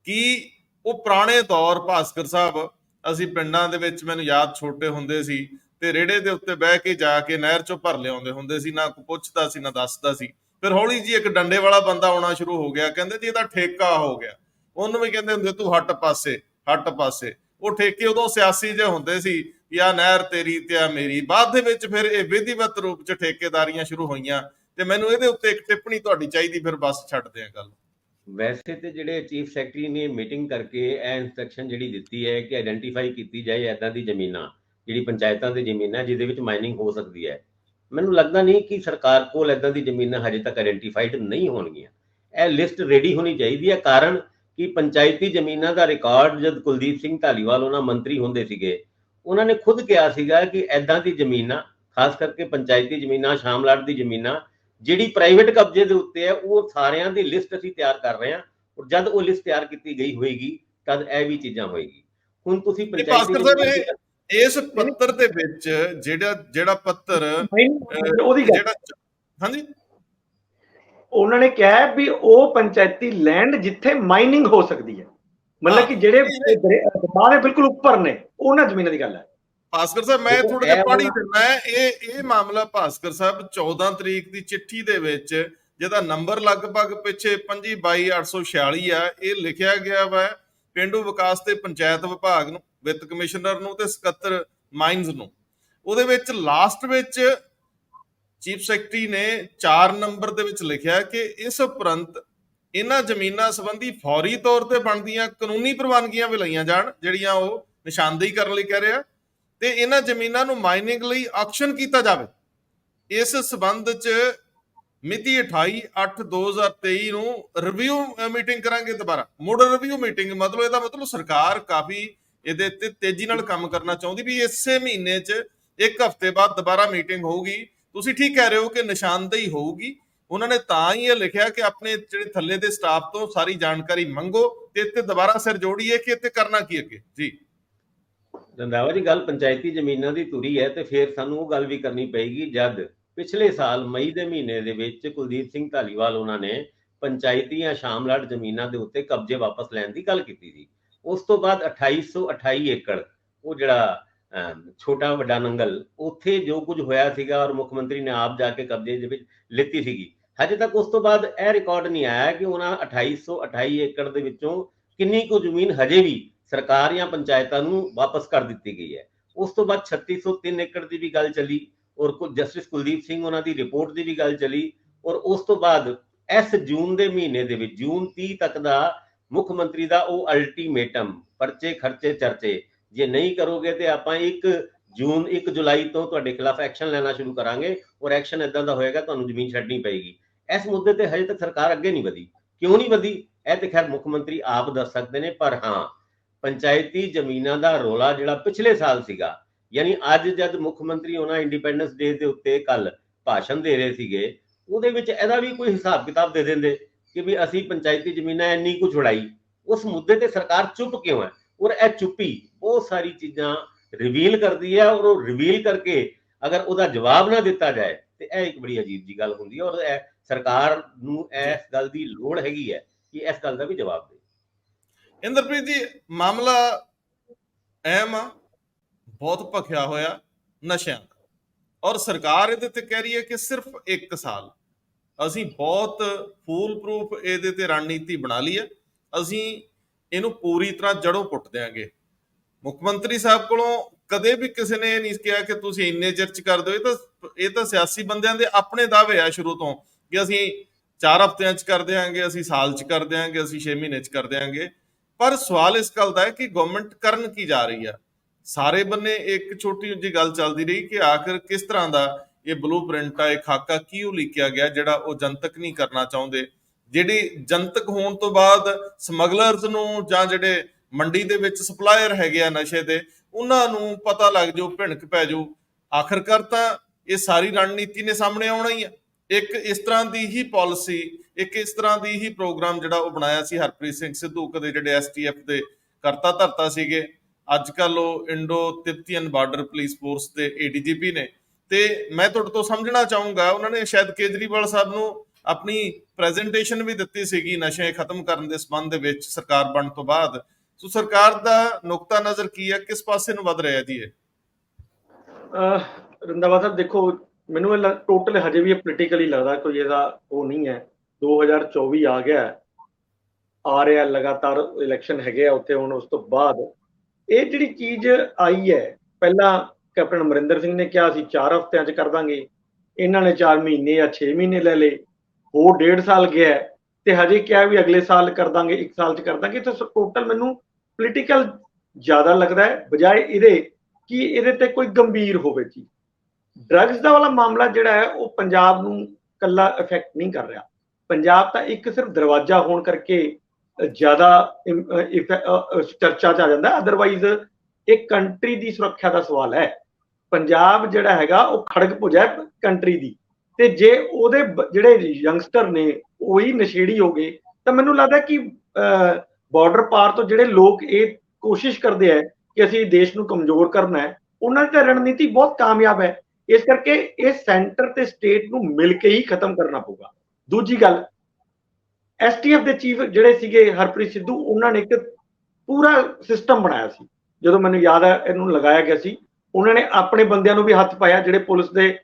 ਕੀ ਉਹ ਪੁਰਾਣੇ ਦੌਰ ਭਾਸਕਰ ਸਾਹਿਬ, ਅਸੀਂ ਪਿੰਡਾਂ ਦੇ ਵਿੱਚ, ਮੈਨੂੰ ਯਾਦ ਛੋਟੇ ਹੁੰਦੇ ਸੀ ਤੇ ਰੇੜੇ ਦੇ ਉੱਤੇ ਬਹਿ ਕੇ ਜਾ ਕੇ ਨਹਿਰ ਚੋਂ ਭਰ ਲਿਆਉਂਦੇ ਹੁੰਦੇ ਸੀ, ਨਾ ਕੋਈ ਪੁੱਛਦਾ ਸੀ ਨਾ ਦੱਸਦਾ ਸੀ। ਫਿਰ ਹੌਲੀ ਜੀ ਇੱਕ ਡੰਡੇ ਵਾਲਾ ਬੰਦਾ ਆਉਣਾ ਸ਼ੁਰੂ ਹੋ ਗਿਆ, ਕਹਿੰਦੇ ਜੀ ਇਹਦਾ ਠੇਕਾ ਹੋ ਗਿਆ। ਉਹਨੂੰ ਵੀ ਕਹਿੰਦੇ ਹੁੰਦੇ ਤੂੰ ਹੱਟ ਪਾਸੇ, ਹੱਟ ਪਾਸੇ। ਉਹ ਠੇਕੇ ਉਦੋਂ ਸਿਆਸੀ ਜਿਹੇ ਹੁੰਦੇ ਸੀ, ਜਾਂ ਨਹਿਰ ਤੇਰੀ ਤੇ ਆ ਮੇਰੀ। ਬਾਅਦ ਦੇ ਵਿੱਚ ਫਿਰ ਇਹ ਵਿਧੀਵਤ ਰੂਪ ਚ ਠੇਕੇਦਾਰੀਆਂ ਸ਼ੁਰੂ ਹੋਈਆਂ। ਤੇ ਮੈਨੂੰ ਇਹਦੇ ਉੱਤੇ ਇੱਕ ਟਿੱਪਣੀ ਤੁਹਾਡੀ ਚਾਹੀਦੀ, ਫਿਰ ਬਸ ਛੱਡਦੇ ਆ ਗੱਲ। ਵੈਸੇ ਤੇ ਜਿਹੜੇ ਚੀਫ ਸੈਕਟਰੀ ਨੇ ਮੀਟਿੰਗ ਕਰਕੇ ਇਹ ਇੰਸਟਰਕਸ਼ਨ ਜਿਹੜੀ ਦਿੱਤੀ ਹੈ ਕਿ ਆਇਡੈਂਟੀਫਾਈ ਕੀਤੀ ਜਾਏ ਐਦਾਂ ਦੀ ਜ਼ਮੀਨਾਂ, ਜਿਹੜੀ ਪੰਚਾਇਤਾਂ ਦੀ ਜ਼ਮੀਨਾਂ ਜਿਹਦੇ ਵਿੱਚ ਮਾਈਨਿੰਗ ਹੋ ਸਕਦੀ ਹੈ। ਮੈਨੂੰ ਲੱਗਦਾ ਨਹੀਂ ਕਿ ਸਰਕਾਰ ਕੋਲ ਐਦਾਂ ਦੀ ਜ਼ਮੀਨਾਂ ਹਜੇ ਤੱਕ ਆਇਡੈਂਟੀਫਾਈਡ ਨਹੀਂ ਹੋਣਗੀਆਂ। ਇਹ ਲਿਸਟ ਰੈਡੀ ਹੋਣੀ ਚਾਹੀਦੀ ਹੈ, ਕਾਰਨ ਕਿ ਪੰਚਾਇਤੀ ਜ਼ਮੀਨਾਂ ਦਾ ਰਿਕਾਰਡ ਜਦ ਕੁਲਦੀਪ ਸਿੰਘ ਧਾਲੀਵਾਲ ਉਹਨਾਂ ਮੰਤਰੀ ਹੁੰਦੇ ਸੀਗੇ, ਉਹਨਾਂ ਨੇ ਖੁਦ ਕਿਹਾ ਸੀਗਾ ਕਿ ਐਦਾਂ ਦੀ ਜ਼ਮੀਨਾਂ, ਖਾਸ ਕਰਕੇ ਪੰਚਾਇਤੀ ਜ਼ਮੀਨਾਂ, ਸ਼ਾਮਲਾਟ ਦੀ ਜ਼ਮੀਨਾਂ ਜਿਹੜੀ ਪ੍ਰਾਈਵੇਟ ਕਬਜ਼ੇ ਦੇ ਉੱਤੇ ਹੈ, ਉਹ ਸਾਰਿਆਂ ਦੀ ਲਿਸਟ ਅਸੀਂ ਤਿਆਰ ਕਰ ਰਹੇ ਹਾਂ। ਔਰ ਜਦ ਉਹ ਲਿਸਟ ਤਿਆਰ ਕੀਤੀ ਗਈ ਹੋਏਗੀ ਤਦ ਇਹ ਵੀ ਚੀਜ਼ਾਂ ਹੋਏਗੀ। ਹੁਣ ਤੁਸੀਂ ਪੰਚਾਇਤੀ ਇਸ ਪੱਤਰ ਦੇ ਵਿੱਚ ਜਿਹੜਾ ਪੱਤਰ ਉਹਦੀ ਜਿਹੜਾ, ਹਾਂਜੀ, ਉਹਨਾਂ ਨੇ ਕਿਹਾ ਵੀ ਉਹ ਪੰਚਾਇਤੀ ਲੈਂਡ ਜਿੱਥੇ ਮਾਈਨਿੰਗ ਹੋ ਸਕਦੀ ਹੈ, ਮਤਲਬ ਕਿ ਜਿਹੜੇ ਦਰਿਆ ਬਿਲਕੁਲ ਉੱਪਰ ਨੇ, ਉਹਨਾਂ ਜ਼ਮੀਨਾਂ ਦੀ ਗੱਲ ਹੈ। ਭਾਸਕਰ ਸਾਹਿਬ ਮੈਂ ਥੋੜਾ ਜਿਹਾ ਪੜ੍ਹ ਹੀ ਦਿੰਦਾ। ਇਹ ਮਾਮਲਾ ਭਾਸਕਰ ਸਾਹਿਬ 14 ਤਰੀਕ ਦੀ ਚਿੱਠੀ ਦੇ ਵਿੱਚ, ਜਿਹਦਾ ਨੰਬਰ ਲਗਭਗ ਪਿੱਛੇ 25/846 ਆ, ਇਹ ਲਿਖਿਆ ਗਿਆ ਵਾ ਪੇਂਡੂ ਵਿਕਾਸ ਤੇ ਪੰਚਾਇਤ ਵਿਭਾਗ ਨੂੰ, ਵਿੱਤ ਕਮਿਸ਼ਨਰ ਨੂੰ ਤੇ ਸਕੱਤਰ ਮਾਈਨਸ ਨੂੰ। ਉਹਦੇ ਵਿੱਚ ਲਾਸਟ ਵਿੱਚ ਚੀਫ ਸੈਕਟਰੀ ਨੇ 4 ਨੰਬਰ ਦੇ ਵਿੱਚ ਲਿਖਿਆ ਕਿ ਇਸ ਉਪਰੰਤ ਇਹਨਾਂ ਜ਼ਮੀਨਾਂ ਸੰਬੰਧੀ ਫੌਰੀ ਤੌਰ ਤੇ ਬਣਦੀਆਂ ਕਾਨੂੰਨੀ ਪ੍ਰਵਾਨਗੀਆਂ ਵੀ ਲਈਆਂ ਜਾਣ, ਜਿਹੜੀਆਂ ਉਹ ਨਿਸ਼ਾਨਦੇਹੀ ਕਰਨ ਲਈ ਕਹਿ ਰਿਹਾ, ਤੇ ਇਹਨਾਂ ਜ਼ਮੀਨਾਂ ਨੂੰ ਮਾਈਨਿੰਗ ਲਈ ਆਕਸ਼ਨ ਕੀਤਾ ਜਾਵੇ। ਇਸ ਸਬੰਧ 'ਚ ਮਿਤੀ 28/8/2023 ਨੂੰ ਰਿਵਿਊ ਮੀਟਿੰਗ ਕਰਾਂਗੇ, ਦੁਬਾਰਾ ਮੁੜ ਰਿਵਿਊ ਮੀਟਿੰਗ। ਮਤਲਬ ਇਹਦਾ ਮਤਲਬ ਸਰਕਾਰ ਕਾਫੀ ਇਹਦੇ ਤੇ ਤੇਜ਼ੀ ਨਾਲ ਕੰਮ ਕਰਨਾ ਚਾਹੁੰਦੀ ਵੀ ਇਸੇ ਮਹੀਨੇ 'ਚ 1 ਹਫ਼ਤੇ ਬਾਅਦ ਦੁਬਾਰਾ ਮੀਟਿੰਗ ਹੋਊਗੀ। ਤੁਸੀਂ ਠੀਕ ਕਹਿ ਰਹੇ ਹੋ ਕਿ ਨਿਸ਼ਾਨਦੇਹੀ ਹੋਊਗੀ। ਉਹਨਾਂ ਨੇ ਤਾਂ ਹੀ ਇਹ ਲਿਖਿਆ ਕਿ ਆਪਣੇ ਜਿਹੜੇ ਥੱਲੇ ਦੇ ਸਟਾਫ ਤੋਂ ਸਾਰੀ ਜਾਣਕਾਰੀ ਮੰਗੋ ਤੇ ਇੱਥੇ ਦੁਬਾਰਾ ਸਿਰ ਜੋੜੀਏ ਕਿ ਇੱਥੇ ਕਰਨਾ ਕੀ ਅੱਗੇ। ਜੀ ਰੰਧਾਵਾ ਜੀ, ਗੱਲ ਪੰਚਾਇਤੀ ਜ਼ਮੀਨਾਂ ਦੀ ਤੁਰੀ ਹੈ ਤੇ ਫਿਰ ਸਾਨੂੰ ਉਹ ਗੱਲ ਵੀ ਕਰਨੀ ਪਏਗੀ ਜਦ ਪਿਛਲੇ ਸਾਲ ਮਈ ਦੇ ਮਹੀਨੇ ਦੇ ਵਿੱਚ ਕੁਲਦੀਪ ਸਿੰਘ ਧਾਲੀਵਾਲ ਉਹਨਾਂ ਨੇ ਪੰਚਾਇਤੀ ਜਾਂ ਸ਼ਾਮਲਾਟ ਜ਼ਮੀਨਾਂ ਦੇ ਉੱਤੇ ਕਬਜ਼ੇ ਵਾਪਸ ਲੈਣ ਦੀ ਗੱਲ ਕੀਤੀ ਸੀ। ਉਸ ਤੋਂ ਬਾਅਦ 2828 ਏਕੜ, ਉਹ ਜਿਹੜਾ ਛੋਟਾ ਵੱਡਾ ਨੰਗਲ, ਉੱਥੇ ਜੋ ਕੁਝ ਹੋਇਆ ਸੀਗਾ ਔਰ ਮੁੱਖ ਮੰਤਰੀ ਨੇ ਆਪ ਜਾ ਕੇ ਕਬਜ਼ੇ ਦੇ ਵਿੱਚ ਲਿੱਤੀ ਸੀਗੀ। ਹਜੇ ਤੱਕ ਉਸ ਤੋਂ ਬਾਅਦ ਇਹ ਰਿਕਾਰਡ ਨਹੀਂ ਆਇਆ ਕਿ ਉਹਨਾਂ 2828 ਏਕੜ ਦੇ ਵਿੱਚੋਂ ਕਿੰਨੀ ਕੁ ਜ਼ਮੀਨ ਹਜੇ ਵੀ ਸਰਕਾਰ ਜਾਂ ਪੰਚਾਇਤਾਂ ਨੂੰ ਵਾਪਸ ਕਰ ਦਿੱਤੀ ਗਈ ਹੈ। ਉਸ ਤੋਂ ਬਾਅਦ 3603 ਏਕੜ ਦੀ ਵੀ ਗੱਲ ਚੱਲੀ ਔਰ ਜਸਟਿਸ ਕੁਲਦੀਪ ਸਿੰਘ ਉਹਨਾਂ ਦੀ ਰਿਪੋਰਟ ਦੀ ਵੀ ਗੱਲ ਚੱਲੀ। ਔਰ ਉਸ ਤੋਂ ਬਾਅਦ ਇਸ ਜੂਨ ਦੇ ਮਹੀਨੇ ਦੇ ਵਿੱਚ, ਜੂਨ 30 ਤੱਕ ਦਾ ਮੁੱਖ ਮੰਤਰੀ ਦਾ ਉਹ ਅਲਟੀਮੇਟਮ, ਪਰਚੇ ਖਰਚੇ ਚਰਚੇ, ਜੇ ਨਹੀਂ ਕਰੋਗੇ ਤੇ ਆਪਾਂ 1 ਜੁਲਾਈ ਤੋਂ ਤੁਹਾਡੇ ਖਿਲਾਫ ਐਕਸ਼ਨ ਲੈਣਾ ਸ਼ੁਰੂ ਕਰਾਂਗੇ ਔਰ ਐਕਸ਼ਨ ਇਦਾਂ ਦਾ ਹੋਏਗਾ ਤੁਹਾਨੂੰ ਜ਼ਮੀਨ ਛੱਡਣੀ ਪਏਗੀ। ਇਸ ਮੁੱਦੇ ਤੇ ਹਜੇ ਤੱਕ ਸਰਕਾਰ ਅੱਗੇ ਨਹੀਂ ਵਧੀ। ਕਿਉਂ ਨਹੀਂ ਵਧੀ ਇਹ ਤੇ ਖੈਰ ਮੁੱਖ ਮੰਤਰੀ ਆਪ ਦੱਸ ਸਕਦੇ ਨੇ, ਪਰ ਹਾਂ ਪੰਚਾਇਤੀ ਜ਼ਮੀਨਾਂ ਦਾ ਰੌਲਾ ਜਿਹੜਾ ਪਿਛਲੇ ਸਾਲ ਸੀਗਾ, ਯਾਨੀ ਅੱਜ ਜਦ ਮੁੱਖ ਮੰਤਰੀ ਉਹਨਾਂ ਇੰਡੀਪੈਂਡੈਂਸ ਡੇ ਦੇ ਉੱਤੇ ਕੱਲ ਭਾਸ਼ਣ ਦੇ ਰਹੇ ਸੀਗੇ, ਉਹਦੇ ਵਿੱਚ ਇਹਦਾ ਵੀ ਕੋਈ ਹਿਸਾਬ ਕਿਤਾਬ ਦੇ ਦਿੰਦੇ ਕਿ ਵੀ ਅਸੀਂ ਪੰਚਾਇਤੀ ਜ਼ਮੀਨਾਂ ਇੰਨੀ ਕੁ ਛੁਡਾਈ। ਉਸ ਮੁੱਦੇ ਤੇ ਸਰਕਾਰ ਚੁੱਪ ਕਿਉਂ ਹੈ? ਔਰ ਇਹ ਚੁੱਪੀ ਬਹੁਤ ਸਾਰੀ ਚੀਜ਼ਾਂ ਰਿਵੀਲ ਕਰਦੀ ਹੈ, ਔਰ ਉਹ ਰਿਵੀਲ ਕਰਕੇ ਅਗਰ ਉਹਦਾ ਜਵਾਬ ਨਾ ਦਿੱਤਾ ਜਾਏ ਤੇ ਇਹ ਇੱਕ ਬੜੀ ਅਜੀਬ ਜੀ ਗੱਲ ਹੁੰਦੀ ਹੈ। ਔਰ ਇਹ ਸਰਕਾਰ ਨੂੰ ਇਸ ਗੱਲ ਦੀ ਲੋੜ ਹੈਗੀ ਹੈ ਕਿ ਇਸ ਗੱਲ ਦਾ ਵੀ ਜਵਾਬ ਦੇ। ਇੰਦਰਪ੍ਰੀਤ ਜੀ, ਮਾਮਲਾ ਅਹਿਮ ਆ, ਬਹੁਤ ਭਖਿਆ ਹੋਇਆ ਨਸ਼ਿਆਂ ਦਾ, ਔਰ ਸਰਕਾਰ ਇਹਦੇ ਤੇ ਕਹਿ ਰਹੀ ਹੈ ਕਿ ਸਿਰਫ 1 ਸਾਲ ਅਸੀਂ ਬਹੁਤ ਫੂਲ ਪ੍ਰੂਫ ਇਹਦੇ ਤੇ ਰਣਨੀਤੀ ਬਣਾ ਲਈ ਹੈ, ਅਸੀਂ ਇਹਨੂੰ ਪੂਰੀ ਤਰ੍ਹਾਂ ਜੜੋਂ ਪੁੱਟ ਦਿਆਂਗੇ। ਮੁੱਖ ਮੰਤਰੀ ਸਾਹਿਬ ਕੋਲੋਂ ਕਦੇ ਵੀ ਕਿਸੇ ਨੇ ਇਹ ਨਹੀਂ ਕਿਹਾ ਕਿ ਤੁਸੀਂ ਇੰਨੇ ਚਿਰ ਚ ਕਰ ਦਿਓ। ਇਹ ਤਾਂ ਸਿਆਸੀ ਬੰਦਿਆਂ ਦੇ ਆਪਣੇ ਦਾਅਵੇ ਆ ਸ਼ੁਰੂ ਤੋਂ ਕਿ ਅਸੀਂ 4 ਹਫ਼ਤਿਆਂ ਚ ਕਰ ਦਿਆਂਗੇ, ਅਸੀਂ ਸਾਲ ਚ ਕਰ ਦਿਆਂਗੇ, ਅਸੀਂ 6 ਮਹੀਨੇ ਚ ਕਰ ਦਿਆਂਗੇ। ਪਰ ਸਵਾਲ ਇਸ ਗੱਲ ਦਾ ਹੈ ਕਿ ਗਵਰਨਮੈਂਟ ਕਰਨ ਕੀ ਜਾ ਰਹੀ ਆ। ਸਾਰੇ ਬੰਨੇ ਇੱਕ ਛੋਟੀ ਜਿਹੀ ਗੱਲ ਚੱਲਦੀ ਰਹੀ ਕਿ ਆਖਿਰ ਕਿਸ ਤਰ੍ਹਾਂ ਦਾ ਇਹ ਬਲੂ ਪ੍ਰਿੰਟ ਆ, ਇਹ ਖਾਕਾ ਕਿਉਂ ਲਿਖਿਆ ਗਿਆ ਜਿਹੜਾ ਉਹ ਜਨਤਕ ਨਹੀਂ ਕਰਨਾ ਚਾਹੁੰਦੇ। ਜਿਹੜੀ ਜਨਤਕ ਹੋਣ ਤੋਂ ਬਾਅਦ ਸਮਗਲਰਸ ਨੂੰ ਜਾਂ ਜਿਹੜੇ ਮੰਡੀ ਦੇ ਵਿੱਚ ਸਪਲਾਇਰ ਹੈਗੇ ਆ ਨਸ਼ੇ ਦੇ, ਉਹਨਾਂ ਨੂੰ ਪਤਾ ਲੱਗ ਜਾਊ, ਭਿਣਕ ਪੈ ਜਾਊ। ਆਖਿਰਕਾਰ ਤਾਂ ਇਹ ਸਾਰੀ ਰਣਨੀਤੀ ਨੇ ਸਾਹਮਣੇ ਆਉਣਾ ਹੀ ਆ। ਇੱਕ ਇਸ ਤਰ੍ਹਾਂ ਦੀ ਹੀ ਪਾਲਿਸੀ, ਇੱਕ ਇਸ ਤਰ੍ਹਾਂ ਦੀ ਹੀ ਪ੍ਰੋਗਰਾਮ ਜਿਹੜਾ ਉਹ ਬਣਾਇਆ ਸੀ ਹਰਪ੍ਰੀਤ ਸਿੰਘ ਸਿੱਧੂ, ਕਦੇ ਜਿਹੜੇ ਐਸਟੀਐਫ ਦੇ ਕਰਤਾ ਧਰਤਾ ਸੀਗੇ, ਅੱਜ ਕੱਲ ਉਹ ਇੰਡੋ ਤਿਬਤੀਅਨ ਬਾਰਡਰ ਪੁਲਿਸ ਫੋਰਸ ਦੇ ਏਡੀਜੀਪੀ ਨੇ। ਤੇ ਮੈਂ ਤੁਹਾਡੇ ਤੋਂ ਸਮਝਣਾ ਚਾਹੂੰਗਾ, ਉਹਨਾਂ ਨੇ ਸ਼ਾਇਦ ਕੇਜਰੀਵਾਲ ਸਾਹਿਬ ਨੂੰ ਆਪਣੀ ਪ੍ਰੈਜੈਂਟੇਸ਼ਨ ਵੀ ਦਿੱਤੀ ਸੀਗੀ ਨਸ਼ੇ ਖਤਮ ਕਰਨ ਦੇ ਸੰਬੰਧ ਦੇ ਵਿੱਚ ਸਰਕਾਰ ਬਣਨ ਤੋਂ ਬਾਅਦ। ਸੋ ਸਰਕਾਰ ਦਾ ਨੁਕਤਾ ਨਜ਼ਰ ਕੀ ਹੈ, ਕਿਸ ਪਾਸੇ ਨੂੰ ਵੱਧ ਰਿਹਾ ਜੀ ਇਹ? ਰੰਧਾਵਾ ਸਾਹਿਬ ਦੇਖੋ, ਮੈਨੂੰ ਇਹ ਟੋਟਲ ਹਜੇ ਵੀ ਪੋਲੀਟੀਕਲੀ ਲੱਗਦਾ ਕੋਈ ਇਹਦਾ ਉਹ ਨਹੀਂ ਹੈ। 2024 ਆ ਗਿਆ, ਆ ਰਿਹਾ ਲਗਾਤਾਰ ਇਲੈਕਸ਼ਨ ਹੈਗੇ ਆ ਉੱਥੇ। ਹੁਣ ਉਸ ਤੋਂ ਬਾਅਦ ਇਹ ਜਿਹੜੀ ਚੀਜ਼ ਆਈ ਹੈ, ਪਹਿਲਾਂ ਕੈਪਟਨ ਅਮਰਿੰਦਰ ਸਿੰਘ ਨੇ ਕਿਹਾ ਸੀ 4 ਹਫ਼ਤਿਆਂ 'ਚ ਕਰ ਦਾਂਗੇ, ਇਹਨਾਂ ਨੇ 4 ਮਹੀਨੇ ਜਾਂ 6 ਮਹੀਨੇ ਲੈ ਲਏ, ਹੋਰ 1.5 ਸਾਲ ਗਿਆ ਤੇ ਹਜੇ ਕਿਹਾ ਵੀ ਅਗਲੇ ਸਾਲ ਕਰ ਦਾਂਗੇ, 1 ਸਾਲ 'ਚ ਕਰ ਦਾਂਗੇ। ਤੇ ਟੋਟਲ ਮੈਨੂੰ ਪੋਲੀਟੀਕਲ ਜ਼ਿਆਦਾ ਲੱਗਦਾ ਹੈ ਬਜਾਏ ਇਹਦੇ ਕਿ ਇਹਦੇ ਤੇ ਕੋਈ ਗੰਭੀਰ ਹੋਵੇ ਚੀਜ਼। ਡਰੱਗਸ ਦਾ ਵਾਲਾ ਮਾਮਲਾ ਜਿਹੜਾ ਹੈ ਉਹ ਪੰਜਾਬ ਨੂੰ ਕੱਲਾ ਇਫੈਕਟ ਨਹੀਂ ਕਰ ਰਿਹਾ। ਪੰਜਾਬ ਤਾਂ ਇੱਕ ਸਿਰਫ ਦਰਵਾਜ਼ਾ ਹੋਣ ਕਰਕੇ ਜ਼ਿਆਦਾ ਚਰਚਾ 'ਚ ਆ ਜਾਂਦਾ, ਅਦਰਵਾਈਜ਼ ਇਹ ਕੰਟਰੀ ਦੀ ਸੁਰੱਖਿਆ ਦਾ ਸਵਾਲ ਹੈ। ਪੰਜਾਬ ਜਿਹੜਾ ਹੈਗਾ ਉਹ ਖੜਗ ਭੁਜਾ ਕੰਟਰੀ ਦੀ, ਤੇ ਜੇ ਉਹਦੇ ਜਿਹੜੇ ਯੰਗਸਟਰ ਨੇ ਉਹੀ ਨਸ਼ੇੜੀ ਹੋ ਗਏ ਤਾਂ ਮੈਨੂੰ ਲੱਗਦਾ ਕਿ ਬਾਰਡਰ ਪਾਰ ਤੋਂ ਜਿਹੜੇ ਲੋਕ ਇਹ ਕੋਸ਼ਿਸ਼ ਕਰਦੇ ਹੈ ਕਿ ਅਸੀਂ ਦੇਸ਼ ਨੂੰ ਕਮਜ਼ੋਰ ਕਰਨਾ ਹੈ, ਉਹਨਾਂ ਦੀ ਰਣਨੀਤੀ ਬਹੁਤ ਕਾਮਯਾਬ ਹੈ। ਇਸ ਕਰਕੇ ਇਹ ਸੈਂਟਰ ਤੇ ਸਟੇਟ ਨੂੰ ਮਿਲ ਕੇ ਹੀ ਖਤਮ ਕਰਨਾ ਪਊਗਾ। ਦੂਜੀ ਗੱਲ, ਐਸਟੀਐਫ ਦੇ ਚੀਫ ਜਿਹੜੇ ਸੀਗੇ ਹਰਪ੍ਰੀਤ ਸਿੱਧੂ, ਉਹਨਾਂ ਨੇ ਇੱਕ ਪੂਰਾ ਸਿਸਟਮ ਬਣਾਇਆ ਸੀ। ਜਦੋਂ ਮੈਨੂੰ ਯਾਦ ਹੈ ਇਹਨੂੰ ਲਗਾਇਆ ਗਿਆ ਸੀ, ਉਹਨਾਂ ਨੇ ਆਪਣੇ ਬੰਦਿਆਂ ਨੂੰ ਵੀ ਹੱਥ ਪਾਇਆ ਜਿਹੜੇ ਪੁਲਿਸ ਦੇ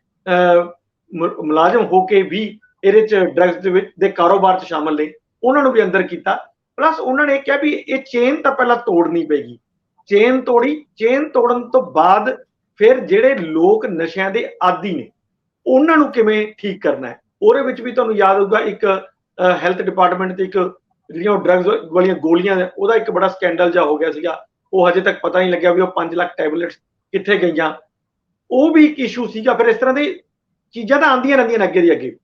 ਮੁਲਾਜ਼ਮ ਹੋ ਕੇ ਵੀ ਇਹਦੇ ਚ ਡਰੱਗਸ ਦੇ ਕਾਰੋਬਾਰ ਚ ਸ਼ਾਮਲ ਨੇ, ਉਹਨਾਂ ਨੂੰ ਵੀ ਅੰਦਰ ਕੀਤਾ। ਪਲੱਸ ਉਹਨਾਂ ਨੇ ਕਿਹਾ ਵੀ ਇਹ ਚੇਨ ਤਾਂ ਪਹਿਲਾਂ ਤੋੜਨੀ ਪਏਗੀ। ਚੇਨ ਤੋੜੀ, ਚੇਨ ਤੋੜਨ ਤੋਂ ਬਾਅਦ ਫਿਰ ਜਿਹੜੇ ਲੋਕ ਨਸ਼ਿਆਂ ਦੇ ਆਦੀ ਨੇ ਉਹਨਾਂ ਨੂੰ ਕਿਵੇਂ ਠੀਕ ਕਰਨਾ ਹੈ। ਉਹਦੇ ਵਿੱਚ ਵੀ ਤੁਹਾਨੂੰ ਯਾਦ ਹੋਊਗਾ ਇੱਕ ਹੈਲਥ ਡਿਪਾਰਟਮੈਂਟ ਤੇ ਇੱਕ ਜਿਹੜੀਆਂ ਡਰੱਗਸ ਵਾਲੀਆਂ ਗੋਲੀਆਂ, ਉਹਦਾ ਇੱਕ ਬੜਾ ਸਕੈਂਡਲ ਜਿਹਾ ਹੋ ਗਿਆ ਸੀਗਾ। ਉਹ ਹਜੇ ਤੱਕ ਪਤਾ ਨਹੀਂ ਲੱਗਿਆ ਵੀ ਉਹ 5 ਲੱਖ ਟੈਬਲੇਟਸ ਕਿੱਥੇ ਗਈਆਂ, ਉਹ ਵੀ ਇੱਕ ਇਸ਼ੂ ਸੀਗਾ। ਫਿਰ ਇਸ ਤਰ੍ਹਾਂ ਦੀ ਚੀਜ਼ਾਂ ਤਾਂ ਆਉਂਦੀਆਂ ਰਹਿੰਦੀਆਂ ਨੇ ਅੱਗੇ ਦੀ ਅੱਗੇ।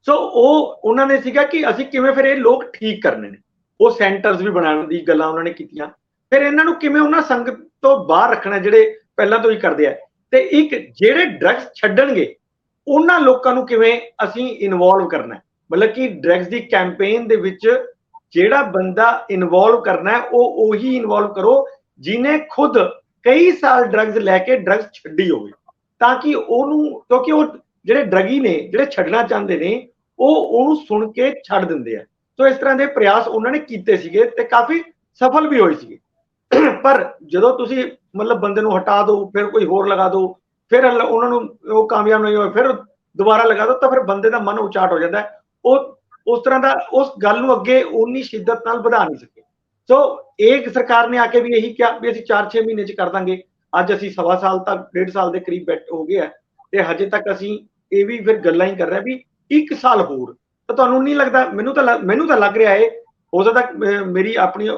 ਸੋ ਉਹਨਾਂ ਨੇ ਸੀਗਾ ਕਿ ਅਸੀਂ ਕਿਵੇਂ ਫਿਰ ਇਹ ਲੋਕ ਠੀਕ ਕਰਨੇ ਨੇ। ਉਹ ਸੈਂਟਰਸ ਵੀ ਬਣਾਉਣ ਦੀ ਗੱਲਾਂ ਉਹਨਾਂ ਨੇ ਕੀਤੀਆਂ। ਫਿਰ ਇਹਨਾਂ ਨੂੰ ਕਿਵੇਂ ਉਹਨਾਂ ਸੰਗਤ ਤੋਂ ਬਾਹਰ ਰੱਖਣਾ ਜਿਹੜੇ ਪਹਿਲਾਂ ਤੋਂ ਹੀ ਕਰਦੇ ਆ, ਤੇ ਇੱਕ ਜਿਹੜੇ ਡਰੱਗਸ ਛੱਡਣਗੇ ਉਹਨਾਂ ਲੋਕਾਂ ਨੂੰ ਕਿਵੇਂ ਅਸੀਂ ਇਨਵੋਲਵ ਕਰਨਾ। ਮਤਲਬ ਕਿ ਡਰੱਗਸ ਦੀ ਕੈਂਪੇਨ ਦੇ ਵਿੱਚ ਜਿਹੜਾ ਬੰਦਾ ਇਨਵੋਲਵ ਕਰਨਾ ਉਹ ਉਹੀ ਇਨਵੋਲਵ ਕਰੋ ਜਿਹਨੇ ਖੁਦ ਕਈ ਸਾਲ ਡਰੱਗਸ ਲੈ ਕੇ ਡਰੱਗਸ ਛੱਡੀ ਹੋਵੇ, ਤਾਂ ਕਿ ਉਹਨੂੰ, ਕਿਉਂਕਿ ਉਹ ਜਿਹੜੇ ਡਰੱਗੀ ਨੇ ਜਿਹੜੇ ਛੱਡਣਾ ਚਾਹੁੰਦੇ ਨੇ ਉਹਨੂੰ ਸੁਣ ਕੇ ਛੱਡ ਦਿੰਦੇ ਆ। ਸੋ ਇਸ ਤਰ੍ਹਾਂ ਦੇ ਪ੍ਰਯਾਸ ਉਹਨਾਂ ਨੇ ਕੀਤੇ ਸੀਗੇ ਤੇ ਕਾਫੀ ਸਫਲ ਵੀ ਹੋਏ ਸੀਗੇ। ਪਰ ਜਦੋਂ ਤੁਸੀਂ ਮਤਲਬ ਬੰਦੇ ਨੂੰ ਹਟਾ ਦਿਓ, ਫਿਰ ਕੋਈ ਹੋਰ ਲਗਾ ਦਿਓ, ਫਿਰ ਉਹਨਾਂ ਨੂੰ ਉਹ ਕਾਮਯਾਬ ਨਹੀਂ ਹੋਏ, ਫਿਰ ਦੁਬਾਰਾ ਲਗਾ ਦਿਓ, ਤਾਂ ਫਿਰ ਬੰਦੇ ਦਾ ਮਨ ਉਚਾਟ ਹੋ ਜਾਂਦਾ। ਉਹ ਉਸ ਤਰ੍ਹਾਂ ਦਾ ਉਸ ਗੱਲ ਨੂੰ ਅੱਗੇ ਉਨੀ ਸ਼ਿੱਦਤ ਨਾਲ ਵਧਾ ਨਹੀਂ ਸਕੇ। ਸੋ ਇੱਕ ਸਰਕਾਰ ਨੇ ਆ ਕੇ ਵੀ ਇਹੀ ਕਿਹਾ ਵੀ ਅਸੀਂ 4-6 ਮਹੀਨੇ ਚ ਕਰ ਦਾਂਗੇ। ਅੱਜ ਅਸੀਂ 1.25 ਸਾਲ ਤੱਕ 1.5 ਸਾਲ ਦੇ ਕਰੀਬ ਹੋ ਗਏ ਆ ਤੇ ਹਜੇ ਤੱਕ ਅਸੀਂ ਇਹ ਵੀ ਫਿਰ ਗੱਲਾਂ ਹੀ ਕਰ ਰਹੇ ਵੀ 1 ਸਾਲ ਹੋਰ। ਤਾਂ ਤੁਹਾਨੂੰ ਨਹੀਂ ਲੱਗਦਾ? ਮੈਨੂੰ ਤਾਂ ਲੱਗ ਰਿਹਾ ਹੈ, ਹੋ ਸਕਦਾ ਮੇਰੀ ਆਪਣੀ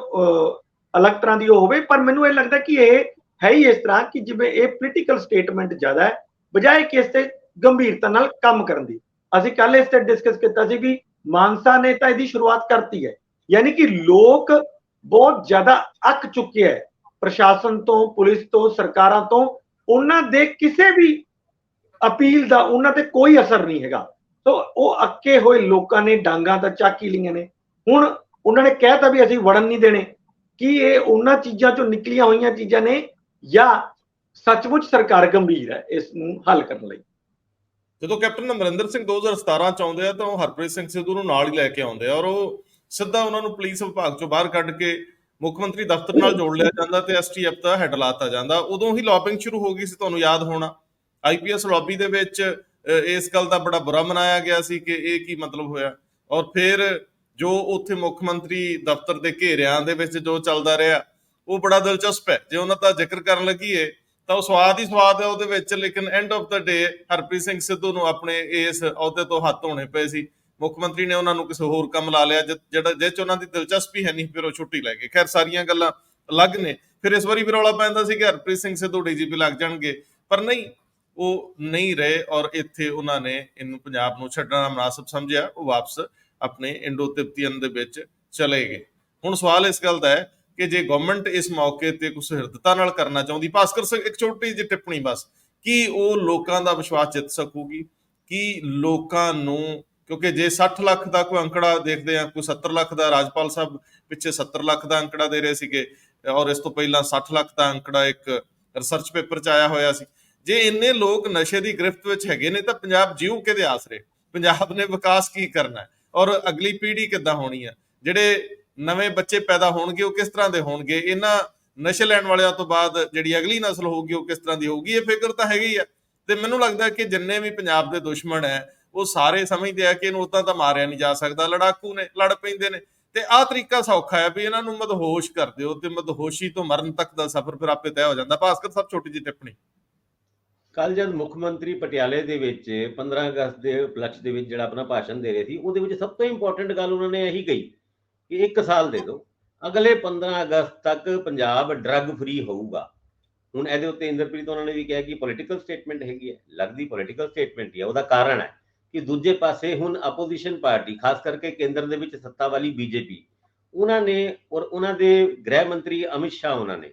ਅਲੱਗ ਤਰ੍ਹਾਂ ਦੀ ਉਹ ਹੋਵੇ, ਪਰ ਮੈਨੂੰ ਇਹ ਲੱਗਦਾ ਕਿ ਇਹ ਹੈ ਹੀ ਇਸ ਤਰ੍ਹਾਂ ਕਿ ਜਿਵੇਂ ਇਹ ਪੋਲੀਟੀਕਲ ਸਟੇਟਮੈਂਟ ਜ਼ਿਆਦਾ ਹੈ ਬਜਾਏ ਕਿ ਇਸ ਤੇ ਗੰਭੀਰਤਾ ਨਾਲ ਕੰਮ ਕਰਨ ਦੀ। ਅਸੀਂ ਕੱਲ ਇਸ ਤੇ ਡਿਸਕਸ ਕੀਤਾ ਸੀ ਕਿ ਮਾਨਸਾ ਨੇ ਤਾਂ ਇਹਦੀ ਸ਼ੁਰੂਆਤ ਕਰਤੀ ਹੈ, ਯਾਨੀ ਕਿ ਲੋਕ ਬਹੁਤ ਜ਼ਿਆਦਾ ਅੱਕ ਚੁੱਕਿਆ ਹੈ ਪ੍ਰਸ਼ਾਸਨ ਤੋਂ, ਪੁਲਿਸ ਤੋਂ, ਸਰਕਾਰਾਂ ਤੋਂ। ਉਹਨਾਂ ਦੇ ਕਿਸੇ ਵੀ ਅਪੀਲ ਦਾ ਉਹਨਾਂ ਤੇ ਕੋਈ ਅਸਰ ਨਹੀਂ ਹੈਗਾ। ਸੋ ਉਹ ਅੱਕੇ ਹੋਏ ਲੋਕਾਂ ਨੇ ਡਾਂਗਾਂ ਤਾਂ ਚੱਕ ਹੀ ਲਈਆਂ ਨੇ। ਹੁਣ ਉਹਨਾਂ ਨੇ ਕਹਿਤਾ ਵੀ ਅਸੀਂ ਵੜਨ ਨਹੀਂ ਦੇਣੇ। ਕੀ ਇਹ ਉਹਨਾਂ ਚੀਜ਼ਾਂ ਚੋਂ ਨਿਕਲੀਆਂ ਹੋਈਆਂ ਚੀਜ਼ਾਂ ਨੇ ਜਾਂ ਸੱਚਮੁੱਚ ਸਰਕਾਰ ਗੰਭੀਰ ਹੈ ਇਸ ਨੂੰ ਹੱਲ ਕਰਨ ਲਈ? ਜਦੋਂ ਕੈਪਟਨ ਅਮਰਿੰਦਰ ਸਿੰਘ 2017 ਚ ਆਉਂਦੇ ਆ ਤਾਂ ਉਹ ਹਰਪ੍ਰੀਤ ਸਿੰਘ ਸਿੱਧੂ ਨੂੰ ਨਾਲ ਹੀ ਲੈ ਕੇ ਆਉਂਦੇ ਆ, ਔਰ ਉਹ ਸਿੱਧਾ ਉਹਨਾਂ ਨੂੰ ਪੁਲਿਸ ਵਿਭਾਗ ਚੋਂ ਬਾਹਰ ਕੱਢ ਕੇ ਮੁੱਖ ਮੰਤਰੀ ਦਫ਼ਤਰ ਨਾਲ ਜੋੜ ਲਿਆ ਜਾਂਦਾ ਤੇ ਐਸਟੀਐਫ ਦਾ ਹੈਡ ਲਾਤਾ ਜਾਂਦਾ। ਉਦੋਂ ਹੀ ਲੌਬਿੰਗ ਸ਼ੁਰੂ ਹੋ ਗਈ ਸੀ, ਤੁਹਾਨੂੰ ਯਾਦ ਹੋਣਾ। ਆਈਪੀਐਸ ਲੌਬੀ ਦੇ ਵਿੱਚ ਇਸ ਗੱਲ ਦਾ ਬੜਾ ਬੁਰਾ ਮਨਾਇਆ ਗਿਆ ਸੀ ਕਿ ਇਹ ਕੀ ਮਤਲਬ ਹੋਇਆ। ਔਰ ਫਿਰ ਜੋ ਉੱਥੇ ਮੁੱਖ ਮੰਤਰੀ ਦਫ਼ਤਰ ਦੇ ਘੇਰਿਆਂ ਦੇ ਵਿੱਚ ਜੋ ਚੱਲਦਾ ਰਿਹਾ ਉਹ ਬੜਾ ਦਿਲਚਸਪ ਹੈ। ਜੇ ਉਹਨਾਂ ਦਾ ਜ਼ਿਕਰ ਕਰਨ ਲੱਗੀਏ ਤਾਂ ਉਹ ਸਵਾਦ ਹੀ ਸਵਾਦ ਹੈ ਉਹਦੇ ਵਿੱਚ, ਲੇਕਿਨ ਐਂਡ ਆਫ ਦਾ ਡੇ ਹਰਪ੍ਰੀਤ ਸਿੰਘ ਸਿੱਧੂ ਨੂੰ ਆਪਣੇ ਇਸ ਅਹੁਦੇ ਤੋਂ ਹੱਥ ਧੋਣੇ ਪਏ ਸੀ। ਮੁੱਖ ਮੰਤਰੀ ਨੇ ਉਹਨਾਂ ਨੂੰ ਕਿਸੇ ਹੋਰ ਕੰਮ ਲਾ ਲਿਆ ਜਿਹੜਾ ਜਿਹ 'ਚ ਉਹਨਾਂ ਦੀ ਦਿਲਚਸਪੀ ਹੈ ਨਹੀਂ, ਫਿਰ ਉਹ ਛੁੱਟੀ ਲੈ ਗਏ। ਖੈਰ ਸਾਰੀਆਂ ਗੱਲਾਂ ਅਲੱਗ ਨੇ। ਫਿਰ ਇਸ ਵਾਰੀ ਵੀ ਰੌਲਾ ਪੈਂਦਾ ਸੀ ਕਿ ਹਰਪ੍ਰੀਤ ਸਿੰਘ ਸਿੱਧੂ ਡੀਜੀਪੀ ਲੱਗ ਜਾਣਗੇ, ਪਰ ਨਹੀਂ, ਉਹ ਨਹੀਂ ਰਹੇ ਔਰ ਇੱਥੇ ਉਹਨਾਂ ਨੇ ਇਹਨੂੰ ਪੰਜਾਬ ਨੂੰ ਛੱਡਣਾ ਮੁਨਾਸਬ ਸਮਝਿਆ। ਉਹ ਵਾਪਸ ਆਪਣੇ ਇੰਡੋ ਤਿੱਬਤੀਅਨ ਦੇ ਵਿੱਚ ਚਲੇ ਗਏ। ਹੁਣ ਸਵਾਲ ਇਸ ਗੱਲ ਦਾ ਹੈ ਕਿ ਜੇ ਗਵਰਨਮੈਂਟ ਇਸ ਮੌਕੇ ਤੇ ਕੁਝ ਹਿਰਦਤਾ ਨਾਲ ਕਰਨਾ ਚਾਹੁੰਦੀ, ਭਾਸਕਰ ਸਿੰਘ ਇੱਕ ਛੋਟੀ ਜਿਹੀ ਟਿੱਪਣੀ ਬਸ, ਕੀ ਉਹ ਲੋਕਾਂ ਦਾ ਵਿਸ਼ਵਾਸ ਜਿੱਤ ਸਕੂਗੀ? ਕੀ ਲੋਕਾਂ ਨੂੰ, ਕਿਉਂਕਿ ਜੇ 60 ਲੱਖ ਦਾ ਕੋਈ ਅੰਕੜਾ ਦੇਖਦੇ ਆ, ਕੋਈ 70 ਲੱਖ ਦਾ, ਰਾਜਪਾਲ ਸਾਹਿਬ ਪਿੱਛੇ 70 ਲੱਖ ਦਾ ਅੰਕੜਾ ਦੇ ਰਹੇ ਸੀਗੇ ਔਰ ਇਸ ਤੋਂ ਪਹਿਲਾਂ 60 ਲੱਖ ਦਾ ਅੰਕੜਾ ਇੱਕ ਰਿਸਰਚ ਪੇਪਰ 'ਚ ਆਇਆ ਹੋਇਆ ਸੀ। ਜੇ ਇੰਨੇ ਲੋਕ ਨਸ਼ੇ ਦੀ ਗ੍ਰਿਫਤ ਵਿੱਚ ਹੈਗੇ ਨੇ ਤਾਂ ਪੰਜਾਬ ਜੀਉ ਕਿਹਦੇ ਆਸਰੇ? ਪੰਜਾਬ ਨੇ ਵਿਕਾਸ ਕੀ ਕਰਨਾ ਔਰ ਅਗਲੀ ਪੀੜ੍ਹੀ ਕਿੱਦਾਂ ਹੋਣੀ ਹੈ? ਜਿਹੜੇ ਨਵੇਂ ਬੱਚੇ ਪੈਦਾ ਹੋਣਗੇ ਉਹ ਕਿਸ ਤਰ੍ਹਾਂ ਦੇ ਹੋਣਗੇ? ਇਹਨਾਂ ਨਸ਼ੇ ਲੈਣ ਵਾਲਿਆਂ ਤੋਂ ਬਾਅਦ ਜਿਹੜੀ ਅਗਲੀ ਨਸਲ ਹੋਊਗੀ ਉਹ ਕਿਸ ਤਰ੍ਹਾਂ ਦੀ ਹੋਊਗੀ? ਇਹ ਫਿਕਰ ਤਾਂ ਹੈਗੀ ਆ। ਤੇ ਮੈਨੂੰ ਲੱਗਦਾ ਕਿ ਜਿੰਨੇ ਵੀ ਪੰਜਾਬ ਦੇ ਦੁਸ਼ਮਣ ਹੈ ਉਹ ਸਾਰੇ ਸਮਝਦੇ ਆ ਕਿ ਇਹਨੂੰ ਉਦਾਂ ਤਾਂ ਮਾਰਿਆ ਨਹੀਂ ਜਾ ਸਕਦਾ, ਲੜਾਕੂ ਨੇ, ਲੜ ਪੈਂਦੇ ਨੇ। ਤੇ ਆਹ ਤਰੀਕਾ ਸੌਖਾ ਹੈ ਵੀ ਇਹਨਾਂ ਨੂੰ ਮਦਹੋਸ਼ ਕਰ ਦਿਓ ਤੇ ਮਦਹੋਸ਼ੀ ਤੋਂ ਮਰਨ ਤੱਕ ਦਾ ਸਫ਼ਰ ਫਿਰ ਆਪੇ ਤੈਅ ਹੋ ਜਾਂਦਾ। ਭਾਸਕਰ ਸਾਹਿਬ ਛੋਟੀ ਜਿਹੀ ਟਿੱਪਣੀ। ਕੱਲ ਜਦ ਮੁੱਖ ਮੰਤਰੀ ਪਟਿਆਲੇ ਦੇ ਵਿੱਚ 15 ਅਗਸਤ ਦੇ ਉਪਲਕਸ਼ ਦੇ ਵਿੱਚ ਜਿਹੜਾ ਆਪਣਾ ਭਾਸ਼ਣ ਦੇ ਰਹੇ ਸੀ, ਉਹਦੇ ਵਿੱਚ ਸਭ ਤੋਂ ਇੰਪੋਰਟੈਂਟ ਗੱਲ ਉਹਨਾਂ ਨੇ ਇਹੀ ਕਹੀ ਕਿ 1 ਸਾਲ ਦੇ ਦਿਓ, ਅਗਲੇ 15 ਅਗਸਤ ਤੱਕ ਪੰਜਾਬ ਡਰੱਗ ਫ੍ਰੀ ਹੋਊਗਾ। ਹੁਣ ਇਹਦੇ ਉੱਤੇ ਇੰਦਰਪ੍ਰੀਤ ਉਹਨਾਂ ਨੇ ਵੀ ਕਿਹਾ ਕਿ ਪੋਲੀਟੀਕਲ ਸਟੇਟਮੈਂਟ ਹੈਗੀ ਹੈ, ਲੱਗਦੀ ਪੋਲੀਟੀਕਲ ਸਟੇਟਮੈਂਟ ਹੀ ਹੈ। ਉਹਦਾ ਕਾਰਨ ਹੈ ਕਿ ਦੂਜੇ ਪਾਸੇ ਹੁਣ ਆਪੋਜੀਸ਼ਨ ਪਾਰਟੀ, ਖਾਸ ਕਰਕੇ ਕੇਂਦਰ ਦੇ ਵਿੱਚ ਸੱਤਾ ਵਾਲੀ ਬੀਜੇਪੀ, ਉਹਨਾਂ ਨੇ ਔਰ ਉਹਨਾਂ ਦੇ ਗ੍ਰਹਿ ਮੰਤਰੀ ਅਮਿਤ ਸ਼ਾਹ, ਉਹਨਾਂ ਨੇ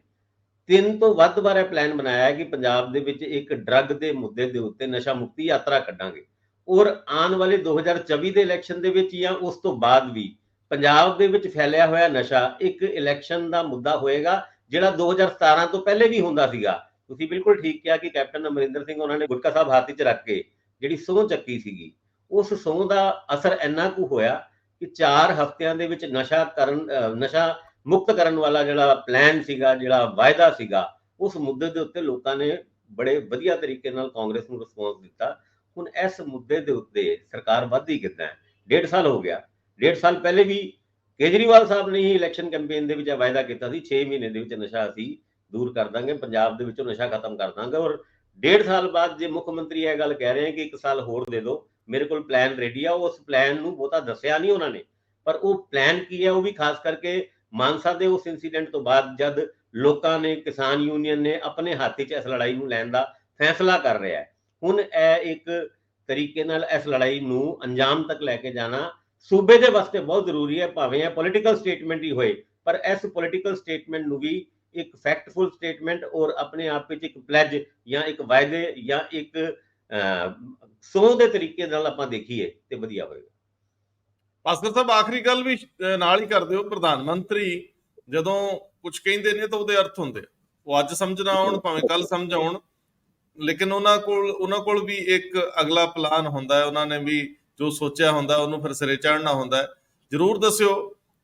3 ਤੋਂ ਵੱਧ ਵਾਰ ਇਹ ਪਲਾਨ ਬਣਾਇਆ ਹੈ ਕਿ ਪੰਜਾਬ ਦੇ ਵਿੱਚ ਇੱਕ ਡਰੱਗ ਦੇ ਮੁੱਦੇ ਦੇ ਉੱਤੇ ਨਸ਼ਾ ਮੁਕਤੀ ਯਾਤਰਾ ਕੱਢਾਂਗੇ ਔਰ ਆਉਣ ਵਾਲੇ 2024 ਦੇ ਇਲੈਕਸ਼ਨ ਦੇ ਵਿੱਚ ਜਾਂ ਉਸ ਤੋਂ ਬਾਅਦ ਵੀ ਪੰਜਾਬ ਦੇ ਵਿੱਚ ਫੈਲਿਆ ਹੋਇਆ ਨਸ਼ਾ ਇੱਕ ਇਲੈਕਸ਼ਨ ਦਾ ਮੁੱਦਾ ਹੋਏਗਾ, ਜਿਹੜਾ 2017 ਤੋਂ ਪਹਿਲੇ ਵੀ ਹੁੰਦਾ ਸੀਗਾ। ਤੁਸੀਂ ਬਿਲਕੁਲ ਠੀਕ ਕਿਹਾ ਕਿ ਕੈਪਟਨ ਅਮਰਿੰਦਰ ਸਿੰਘ ਉਹਨਾਂ ਨੇ ਗੁਟਕਾ ਸਾਹਿਬ ਹੱਥ 'ਚ ਰੱਖ ਕੇ ਜਿਹੜੀ ਸਹੁੰ ਚੱਕੀ ਸੀਗੀ, ਉਸ ਸਹੁੰ ਦਾ ਅਸਰ ਇੰਨਾ ਕੁ ਹੋਇਆ ਕਿ 4 ਹਫ਼ਤਿਆਂ ਦੇ ਵਿੱਚ ਨਸ਼ਾ ਮੁਕਤ ਕਰਨ ਵਾਲਾ ਜਿਹੜਾ ਪਲਾਨ ਸੀਗਾ, ਜਿਹੜਾ ਵਾਅਦਾ ਸੀਗਾ, ਉਸ ਮੁੱਦੇ ਦੇ ਉੱਤੇ ਲੋਕਾਂ ਨੇ ਬੜੇ ਵਧੀਆ ਤਰੀਕੇ ਨਾਲ ਕਾਂਗਰਸ ਨੂੰ ਰਿਸਪੌਂਸ ਦਿੱਤਾ। ਹੁਣ ਇਸ ਮੁੱਦੇ ਦੇ ਉੱਤੇ ਸਰਕਾਰ ਵੱਧਦੀ ਕਿੱਦਾਂ ਹੈ? 1.5 ਸਾਲ ਹੋ ਗਿਆ। 1.5 ਸਾਲ ਪਹਿਲੇ ਵੀ ਕੇਜਰੀਵਾਲ ਸਾਹਿਬ ਨੇ ਹੀ ਇਲੈਕਸ਼ਨ ਕੈਂਪੇਨ ਦੇ ਵਿੱਚ ਵਾਅਦਾ ਕੀਤਾ ਸੀ 6 ਮਹੀਨੇ ਦੇ ਵਿੱਚ ਨਸ਼ਾ ਅਸੀਂ ਦੂਰ ਕਰ ਦਾਂਗੇ, ਪੰਜਾਬ ਦੇ ਵਿੱਚੋਂ ਨਸ਼ਾ ਖਤਮ ਕਰ ਦਾਂਗੇ। ਔਰ 1.5 ਸਾਲ ਬਾਅਦ ਜੇ ਮੁੱਖ ਮੰਤਰੀ ਇਹ ਗੱਲ ਕਹਿ ਰਹੇ ਹੈ ਕਿ 1 ਸਾਲ ਹੋਰ ਦੇ ਦਿਓ, ਮੇਰੇ ਕੋਲ ਪਲਾਨ ਰੈਡੀ ਆ, ਉਸ ਪਲਾਨ ਨੂੰ ਬਹੁਤਾ ਦੱਸਿਆ ਨਹੀਂ ਉਹਨਾਂ ਨੇ, ਪਰ ਉਹ ਪਲਾਨ ਕੀ ਹੈ ਉਹ ਵੀ ਖਾਸ ਕਰਕੇ ਮਾਨਸਾ ਦੇ ਉਸ ਇਨਸੀਡੈਂਟ ਤੋਂ ਬਾਅਦ ਜਦ ਲੋਕਾਂ ਨੇ, ਕਿਸਾਨ ਯੂਨੀਅਨ ਨੇ ਆਪਣੇ ਹੱਥ 'ਚ ਇਸ ਲੜਾਈ ਨੂੰ ਲੈਣ ਦਾ ਫੈਸਲਾ ਕਰ ਰਿਹਾ ਹੈ। ਹੁਣ ਇਹ ਇੱਕ ਤਰੀਕੇ ਨਾਲ ਇਸ ਲੜਾਈ ਨੂੰ ਅੰਜਾਮ ਤੱਕ ਲੈ ਕੇ ਜਾਣਾ ਸੂਬੇ ਦੇ ਵਾਸਤੇ ਬਹੁਤ ਜ਼ਰੂਰੀ ਹੈ, ਭਾਵੇਂ ਇਹ ਪੋਲੀਟੀਕਲ ਸਟੇਟਮੈਂਟ ਹੀ ਹੋਏ, ਪਰ ਇਸ ਪੋਲੀਟੀਕਲ ਸਟੇਟਮੈਂਟ ਨੂੰ ਵੀ ਇੱਕ ਫੈਕਟਫੁਲ ਸਟੇਟਮੈਂਟ ਔਰ ਆਪਣੇ ਆਪ ਵਿੱਚ ਇੱਕ ਪਲੈਜ ਜਾਂ ਇੱਕ ਵਾਅਦੇ ਜਾਂ ਇੱਕ ਸਹੁੰ ਦੇ ਤਰੀਕੇ ਨਾਲ ਆਪਾਂ ਦੇਖੀਏ ਤੇ ਵਧੀਆ ਹੋਏਗਾ। ਭਾਸਕਰ ਸਾਹਿਬ ਆਖਰੀ ਗੱਲ ਵੀ ਨਾਲ ਹੀ ਕਰ ਦਿਓ। ਪ੍ਰਧਾਨ ਮੰਤਰੀ ਜਦੋਂ ਕੁਝ ਕਹਿੰਦੇ ਨੇ ਤਾਂ ਉਹਦੇ ਅਰਥ ਹੁੰਦੇ, ਉਹ ਅੱਜ ਸਮਝ ਨਾ ਆਉਣ ਭਾਵੇਂ ਕੱਲ ਸਮਝ ਆਉਣ, ਲੇਕਿਨ ਉਹਨਾਂ ਕੋਲ ਵੀ ਇੱਕ ਅਗਲਾ ਪਲਾਨ ਹੁੰਦਾ ਹੈ। ਉਹਨਾਂ ਨੇ ਵੀ ਜੋ ਸੋਚਿਆ ਹੁੰਦਾ ਉਹਨੂੰ ਫਿਰ ਸਿਰੇ ਚੜ੍ਹਨਾ ਹੁੰਦਾ। ਜ਼ਰੂਰ ਦੱਸਿਓ।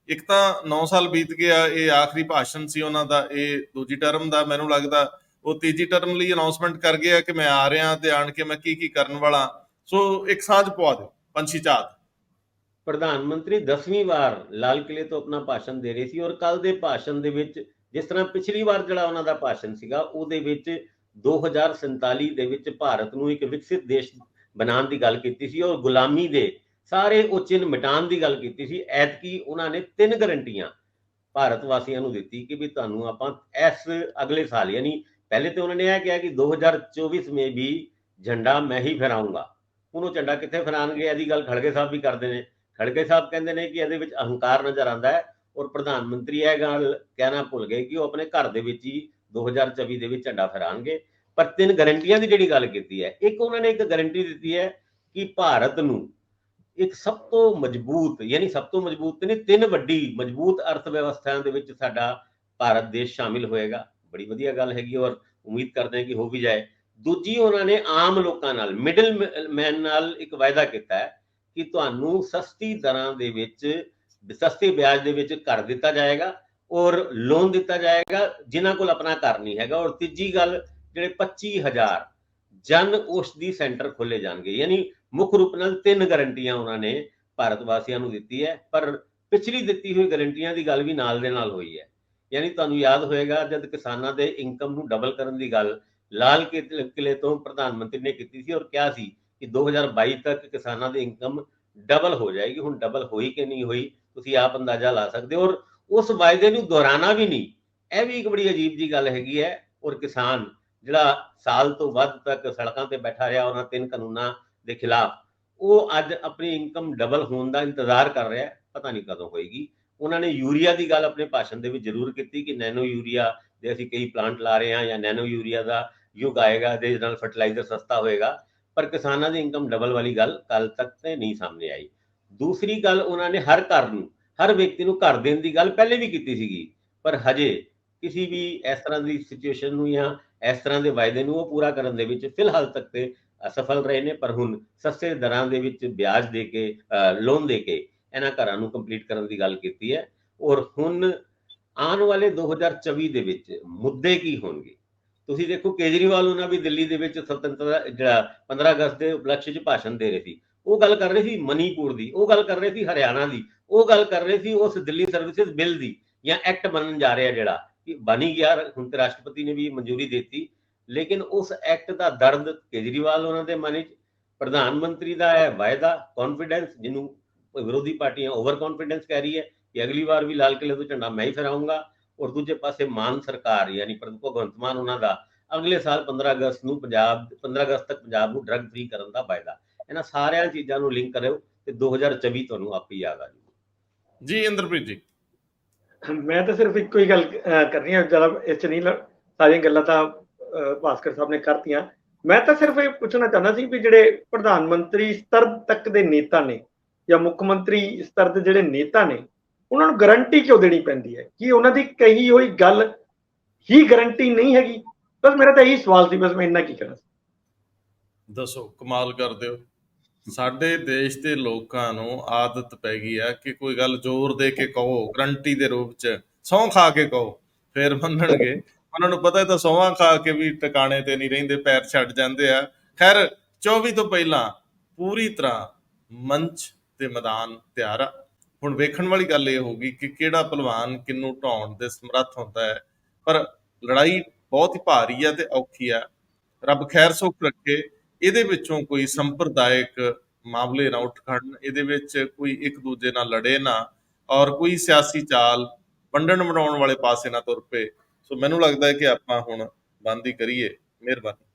ਇੱਕ ਤਾਂ 9 ਸਾਲ ਬੀਤ ਗਿਆ, ਇਹ ਆਖਰੀ ਭਾਸ਼ਣ ਸੀ ਉਹਨਾਂ ਦਾ, ਇਹ ਦੂਜੀ ਟਰਮ ਦਾ। ਮੈਨੂੰ ਲੱਗਦਾ ਉਹ ਤੀਜੀ ਟਰਮ ਲਈ ਅਨਾਉਂਸਮੈਂਟ ਕਰ ਗਿਆ ਕਿ ਮੈਂ ਆ ਰਿਹਾ ਤੇ ਆਣ ਕੇ ਮੈਂ ਕੀ ਕਰਨ ਵਾਲਾ। ਸੋ ਇੱਕ ਸਾਂਝ ਪਵਾ ਦਿਓ ਪੰਛੀ ਝਾਤ। ਪ੍ਰਧਾਨ ਮੰਤਰੀ 10ਵੀਂ ਵਾਰ ਲਾਲ ਕਿਲੇ ਤੋਂ ਆਪਣਾ ਭਾਸ਼ਣ ਦੇ ਰਹੇ ਸੀ ਔਰ ਕੱਲ ਦੇ ਭਾਸ਼ਣ ਦੇ ਵਿੱਚ, ਜਿਸ ਤਰ੍ਹਾਂ ਪਿਛਲੀ ਵਾਰ ਜਿਹੜਾ ਉਹਨਾਂ ਦਾ ਭਾਸ਼ਣ ਸੀਗਾ ਉਹਦੇ ਵਿੱਚ 2047 ਦੇ ਵਿੱਚ ਭਾਰਤ ਨੂੰ ਇੱਕ ਵਿਕਸਿਤ ਦੇਸ਼ ਬਣਾਉਣ ਦੀ ਗੱਲ ਕੀਤੀ ਸੀ ਔਰ ਗੁਲਾਮੀ ਦੇ ਸਾਰੇ ਉਹ ਚਿੰਨ੍ਹ ਮਿਟਾਉਣ ਦੀ ਗੱਲ ਕੀਤੀ ਸੀ। ਐਤਕੀ ਉਹਨਾਂ ਨੇ 3 ਗਰੰਟੀਆਂ ਭਾਰਤ ਵਾਸੀਆਂ ਨੂੰ ਦਿੱਤੀ ਕਿ ਵੀ ਤੁਹਾਨੂੰ ਆਪਾਂ ਇਸ ਅਗਲੇ ਸਾਲ, ਯਾਨੀ ਪਹਿਲੇ ਤੇ ਉਹਨਾਂ ਨੇ ਇਹ ਕਿਹਾ ਕਿ 2024 में भी झंडा मैं ही फहराऊंगा। ਹੁਣ ਉਹ ਝੰਡਾ ਕਿੱਥੇ ਫਹਿਰਾਉਣਗੇ? ਇਹਦੀ ਗੱਲ ਖੜਗੇ ਸਾਹਿਬ ਵੀ ਕਰਦੇ ਨੇ। ਖੜਗੇ ਸਾਹਿਬ ਕਹਿੰਦੇ ਨੇ ਕਿ ਇਹਦੇ ਵਿੱਚ ਅਹੰਕਾਰ ਨਜ਼ਰ ਆਉਂਦਾ ਹੈ ਔਰ ਪ੍ਰਧਾਨ ਮੰਤਰੀ ਇਹ ਗੱਲ ਕਹਿਣਾ ਭੁੱਲ ਗਏ ਕਿ ਉਹ ਆਪਣੇ ਘਰ ਦੇ ਵਿੱਚ ਹੀ 2024 ਦੇ ਵਿੱਚ ਝੰਡਾ ਫਹਿਰਾਣਗੇ। ਪਰ 3 ਗਰੰਟੀਆਂ ਦੀ ਜਿਹੜੀ ਗੱਲ ਕੀਤੀ ਹੈ, ਇੱਕ ਉਹਨਾਂ ਨੇ ਇੱਕ ਗਰੰਟੀ ਦਿੱਤੀ ਹੈ ਕਿ ਭਾਰਤ ਨੂੰ ਇੱਕ ਸਭ ਤੋਂ ਮਜ਼ਬੂਤ, ਯਾਨੀ ਸਭ ਤੋਂ ਮਜ਼ਬੂਤ ਨਹੀਂ, 3 ਵੱਡੀ ਮਜ਼ਬੂਤ ਅਰਥ ਵਿਵਸਥਾਵਾਂ ਦੇ ਵਿੱਚ ਸਾਡਾ ਭਾਰਤ ਦੇਸ਼ ਸ਼ਾਮਿਲ ਹੋਏਗਾ। ਬੜੀ ਵਧੀਆ ਗੱਲ ਹੈਗੀ ਔਰ ਉਮੀਦ ਕਰਦੇ ਹਾਂ ਕਿ ਹੋ ਵੀ ਜਾਏ। ਦੂਜੀ, ਉਹਨਾਂ ਨੇ ਆਮ ਲੋਕਾਂ ਨਾਲ, ਮਿਡਲ ਮੈਨ ਨਾਲ ਇੱਕ ਵਾਅਦਾ ਕੀਤਾ ਹੈ ਕਿ ਤੁਹਾਨੂੰ ਸਸਤੀ ਦਰਾਂ ਦੇ ਵਿੱਚ, ਸਸਤੇ ਵਿਆਜ ਦੇ ਵਿੱਚ ਘਰ ਦਿੱਤਾ ਜਾਏਗਾ ਔਰ ਲੋਨ ਦਿੱਤਾ ਜਾਏਗਾ ਜਿਨ੍ਹਾਂ ਕੋਲ ਆਪਣਾ ਘਰ ਨਹੀਂ ਹੈਗਾ। ਔਰ ਤੀਜੀ ਗੱਲ, ਜਿਹੜੇ 25,000 ਜਨ ਔਸ਼ਧੀ ਸੈਂਟਰ ਖੋਲੇ ਜਾਣਗੇ। ਯਾਨੀ ਮੁੱਖ ਰੂਪ ਨਾਲ 3 ਗਰੰਟੀਆਂ ਉਹਨਾਂ ਨੇ ਭਾਰਤ ਵਾਸੀਆਂ ਨੂੰ ਦਿੱਤੀ ਹੈ। ਪਰ ਪਿਛਲੀ ਦਿੱਤੀ ਹੋਈ ਗਰੰਟੀਆਂ ਦੀ ਗੱਲ ਵੀ ਨਾਲ ਦੇ ਨਾਲ ਹੋਈ ਹੈ। ਯਾਨੀ ਤੁਹਾਨੂੰ ਯਾਦ ਹੋਏਗਾ ਜਦ ਕਿਸਾਨਾਂ ਦੇ ਇਨਕਮ ਨੂੰ ਡਬਲ ਕਰਨ ਦੀ ਗੱਲ ਲਾਲ ਕਿਲੇ ਤੋਂ ਪ੍ਰਧਾਨ ਮੰਤਰੀ ਨੇ ਕੀਤੀ ਸੀ ਔਰ ਕਿਹਾ ਸੀ ਕਿ 2022 ਤੱਕ ਕਿਸਾਨਾਂ ਦੀ ਇਨਕਮ ਡਬਲ ਹੋ ਜਾਏਗੀ। ਹੁਣ ਡਬਲ ਹੋਈ ਕਿ ਨਹੀਂ ਹੋਈ, ਤੁਸੀਂ ਆਪ ਅੰਦਾਜ਼ਾ ਲਾ ਸਕਦੇ ਹੋ। ਔਰ ਉਸ ਵਾਅਦੇ ਨੂੰ ਦੁਹਰਾਣਾ ਵੀ ਨਹੀਂ, ਇਹ ਵੀ ਇੱਕ ਬੜੀ ਅਜੀਬ ਜੀ ਗੱਲ ਹੈਗੀ ਹੈ। ਔਰ ਕਿਸਾਨ ਜਿਹੜਾ ਸਾਲ ਤੋਂ ਵੱਧ ਤੱਕ ਸੜਕਾਂ ਤੇ ਬੈਠਾ ਰਿਹਾ ਉਹਨਾਂ 3 ਕਾਨੂੰਨਾਂ ਦੇ ਖਿਲਾਫ, ਉਹ ਅੱਜ ਆਪਣੀ ਇਨਕਮ ਡਬਲ ਹੋਣ ਦਾ ਇੰਤਜ਼ਾਰ ਕਰ ਰਿਹਾ, ਪਤਾ ਨਹੀਂ ਕਦੋਂ ਹੋਏਗੀ। ਉਹਨਾਂ ਨੇ ਯੂਰੀਆ ਦੀ ਗੱਲ ਆਪਣੇ ਭਾਸ਼ਣ ਦੇ ਵਿੱਚ ਜ਼ਰੂਰ ਕੀਤੀ ਕਿ ਨੈਨੋ ਯੂਰੀਆ ਦੇ ਅਸੀਂ ਕਈ ਪਲਾਂਟ ਲਾ ਰਹੇ ਹਾਂ ਜਾਂ ਨੈਨੋ ਯੂਰੀਆ ਦਾ ਯੁੱਗ ਆਏਗਾ, ਜਿਹਦੇ ਨਾਲ ਫਰਟੀਲਾਈਜ਼ਰ ਸਸਤਾ ਹੋਏਗਾ। ਪਰ ਕਿਸਾਨਾਂ ਦੀ ਇਨਕਮ ਡਬਲ ਵਾਲੀ ਗੱਲ ਕੱਲ ਤੱਕ ਤੇ ਨਹੀਂ ਸਾਹਮਣੇ ਆਈ। ਦੂਸਰੀ ਗੱਲ, ਉਹਨਾਂ ਨੇ ਹਰ ਘਰ ਨੂੰ, ਹਰ ਵਿਅਕਤੀ ਨੂੰ ਘਰ ਦੇਣ ਦੀ ਗੱਲ ਪਹਿਲੇ ਵੀ ਕੀਤੀ ਸੀਗੀ, ਪਰ ਹਜੇ ਕਿਸੇ ਵੀ ਇਸ ਤਰ੍ਹਾਂ ਦੀ ਸਿਚੁਏਸ਼ਨ ਨੂੰ ਜਾਂ ਇਸ ਤਰ੍ਹਾਂ ਦੇ ਵਾਅਦੇ ਨੂੰ ਉਹ ਪੂਰਾ ਕਰਨ ਦੇ ਵਿੱਚ ਫਿਲਹਾਲ ਤੱਕ ਤੇ ਅਸਫਲ ਰਹੇ ਨੇ। ਪਰ ਹੁਣ ਸਸਤੇ ਦਰਾਂ ਦੇ ਵਿੱਚ ਵਿਆਜ ਦੇ ਕੇ, ਲੋਨ ਦੇ ਕੇ ਇਹਨਾਂ ਘਰਾਂ ਨੂੰ ਕੰਪਲੀਟ ਕਰਨ ਦੀ ਗੱਲ ਕੀਤੀ ਹੈ। ਔਰ ਹੁਣ ਆਉਣ ਵਾਲੇ 2024 ਦੇ ਵਿੱਚ ਮੁੱਦੇ ਕੀ ਹੋਣਗੇ ਤੁਸੀਂ ਦੇਖੋ। ਕੇਜਰੀਵਾਲ ਉਹਨਾਂ ਵੀ ਦਿੱਲੀ ਦੇ ਵਿੱਚ ਸੁਤੰਤਰਤਾ ਜਿਹੜਾ 15 ਅਗਸਤ ਦੇ ਉਪਲਕਸ਼ 'ਚ ਭਾਸ਼ਣ ਦੇ ਰਹੇ ਸੀ, ਉਹ ਗੱਲ ਕਰ ਰਹੇ ਸੀ ਮਨੀਪੁਰ ਦੀ, ਉਹ ਗੱਲ ਕਰ ਰਹੇ ਸੀ ਹਰਿਆਣਾ ਦੀ, ਉਹ ਗੱਲ ਕਰ ਰਹੇ ਸੀ ਉਸ ਦਿੱਲੀ ਸਰਵਿਸਿਜ਼ ਬਿੱਲ ਦੀ ਜਾਂ ਐਕਟ ਬਣਨ ਜਾ ਰਿਹਾ ਜਿਹੜਾ ਕਿ ਬਣ ਹੀ ਗਿਆ। ਹੁਣ ਤੇ ਰਾਸ਼ਟਰਪਤੀ ਨੇ ਵੀ ਮਨਜ਼ੂਰੀ ਦਿੱਤੀ, ਲੇਕਿਨ ਉਸ ਐਕਟ ਦਾ ਦਰਦ ਕੇਜਰੀਵਾਲ ਉਹਨਾਂ ਦੇ ਮਨ 'ਚ, ਪ੍ਰਧਾਨ ਮੰਤਰੀ ਦਾ ਹੈ ਵਾਅਦਾ, ਕੌਨਫੀਡੈਂਸ, ਜਿਹਨੂੰ ਵਿਰੋਧੀ ਪਾਰਟੀਆਂ ਓਵਰ ਕੌਨਫੀਡੈਂਸ ਕਹਿ ਰਹੀ ਹੈ ਕਿ ਅਗਲੀ ਵਾਰ ਵੀ ਲਾਲ ਕਿਲੇ ਤੋਂ ਝੰਡਾ ਮੈਂ ਹੀ ਫਹਿਰਾਊਂਗਾ। ਔਰ ਦੂਜੇ ਪਾਸੇ ਮਾਨ ਸਰਕਾਰ ਯਾਨੀ ਭਗਵੰਤ ਮਾਨ ਉਹਨਾਂ ਦਾ ਅਗਲੇ ਸਾਲ 15 ਅਗਸਤ ਤੱਕ ਪੰਜਾਬ ਨੂੰ ਡਰੱਗ ਫ੍ਰੀ ਕਰਨ ਦਾ ਵਾਅਦਾ। ਇਹਨਾਂ ਸਾਰਿਆਂ ਚੀਜ਼ਾਂ ਨੂੰ ਲਿੰਕ ਕਰਿਓ ਤੇ 2024 ਤੁਹਾਨੂੰ ਆਪੇ ਯਾਦ ਆ ਜਾਊਗਾ। ਜੀ ਇੰਦਰਪ੍ਰੀਤ ਜੀ। ਮੈਂ ਤਾਂ ਸਿਰਫ ਇੱਕੋ ਹੀ ਗੱਲ ਕਰਨੀ ਹੈ, ਜ਼ਿਆਦਾ ਇਸ 'ਚ ਨਹੀਂ ਸਾਰੀਆਂ ਗੱਲਾਂ ਤਾਂ ਭਾਸਕਰ ਸਾਹਿਬ ਨੇ ਕਰਤੀਆਂ। ਮੈਂ ਤਾਂ ਸਿਰਫ ਇਹ ਪੁੱਛਣਾ ਚਾਹੁੰਦਾ ਸੀ ਵੀ ਜਿਹੜੇ ਪ੍ਰਧਾਨ ਮੰਤਰੀ ਸਤਰ ਤੱਕ ਦੇ ਨੇਤਾ ਨੇ ਜਾਂ ਮੁੱਖ ਮੰਤਰੀ ਸਤਰ ਦੇ ਜਿਹੜੇ ਨੇਤਾ ਨੇ, ਉਹਨਾਂ ਨੂੰ ਗਰੰਟੀ ਕਿਉਂ ਦੇਣੀ ਪੈਂਦੀ ਹੈ? ਕਿ ਉਹਨਾਂ ਦੀ ਕਹੀ ਹੋਈ ਗੱਲ ਹੀ ਗਰੰਟੀ ਨਹੀਂ ਹੈਗੀ? ਬਸ ਮੇਰਾ ਤਾਂ ਇਹੀ ਸਵਾਲ ਸੀ, ਬਸ ਮੈਂ ਇੰਨਾ ਕੀ ਕਹਿਣਾ ਸੀ। ਦੱਸੋ, ਕਮਾਲ ਕਰਦੇ ਹੋ। ਸਾਡੇ ਦੇਸ਼ ਦੇ ਲੋਕਾਂ ਨੂੰ ਆਦਤ ਪੈ ਗਈ ਆ ਕਿ ਕੋਈ ਗੱਲ ਜ਼ੋਰ ਦੇ ਕੇ ਕਹੋ, ਗਰੰਟੀ ਦੇ ਰੂਪ 'ਚ ਸਹੁੰ ਖਾ ਕੇ ਕਹੋ, ਫਿਰ ਮੰਨਣਗੇ। ਉਹਨਾਂ ਨੂੰ ਪਤਾ ਤਾਂ ਸਹੁੰਆਂ ਖਾ ਕੇ ਵੀ ਟਿਕਾਣੇ ਤੇ ਨਹੀਂ ਰਹਿੰਦੇ, ਪੈਰ ਛੱਡ ਜਾਂਦੇ ਆ। ਖੈਰ 24 ਤੋਂ ਪਹਿਲਾਂ ਪੂਰੀ ਤਰ੍ਹਾਂ ਮੰਚ ਤੇ ਮੈਦਾਨ ਤਿਆਰ ਆ। ਹੁਣ ਵੇਖਣ ਵਾਲੀ ਗੱਲ ਇਹ ਹੋਊਗੀ ਕਿ ਕਿਹੜਾ ਪਹਿਲਵਾਨ ਕਿਹਨੂੰ ਢਾਉਣ ਦੇ ਸਮਰੱਥ ਹੁੰਦਾ ਹੈ। ਪਰ ਲੜਾਈ ਬਹੁਤ ਹੀ ਭਾਰੀ ਆ ਤੇ ਔਖੀ ਆ। ਰੱਬ ਖੈਰ ਸੁੱਖ ਰੱਖੇ, ਇਹਦੇ ਵਿੱਚੋਂ ਕੋਈ ਸੰਪਰਦਾਇਕ ਮਾਮਲੇ ਨਾ ਉੱਠ ਖੜਨ, ਇਹਦੇ ਵਿੱਚ ਕੋਈ ਇੱਕ ਦੂਜੇ ਨਾਲ ਲੜੇ ਨਾ, ਔਰ ਕੋਈ ਸਿਆਸੀ ਚਾਲ ਵੰਡਣ ਬਣਾਉਣ ਵਾਲੇ ਪਾਸੇ ਨਾ ਤੁਰ ਪਏ। ਸੋ ਮੈਨੂੰ ਲੱਗਦਾ ਹੈ ਕਿ ਆਪਾਂ ਹੁਣ ਬੰਦ ਹੀ ਕਰੀਏ। ਮਿਹਰਬਾਨੀ।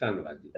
ਧੰਨਵਾਦ ਜੀ।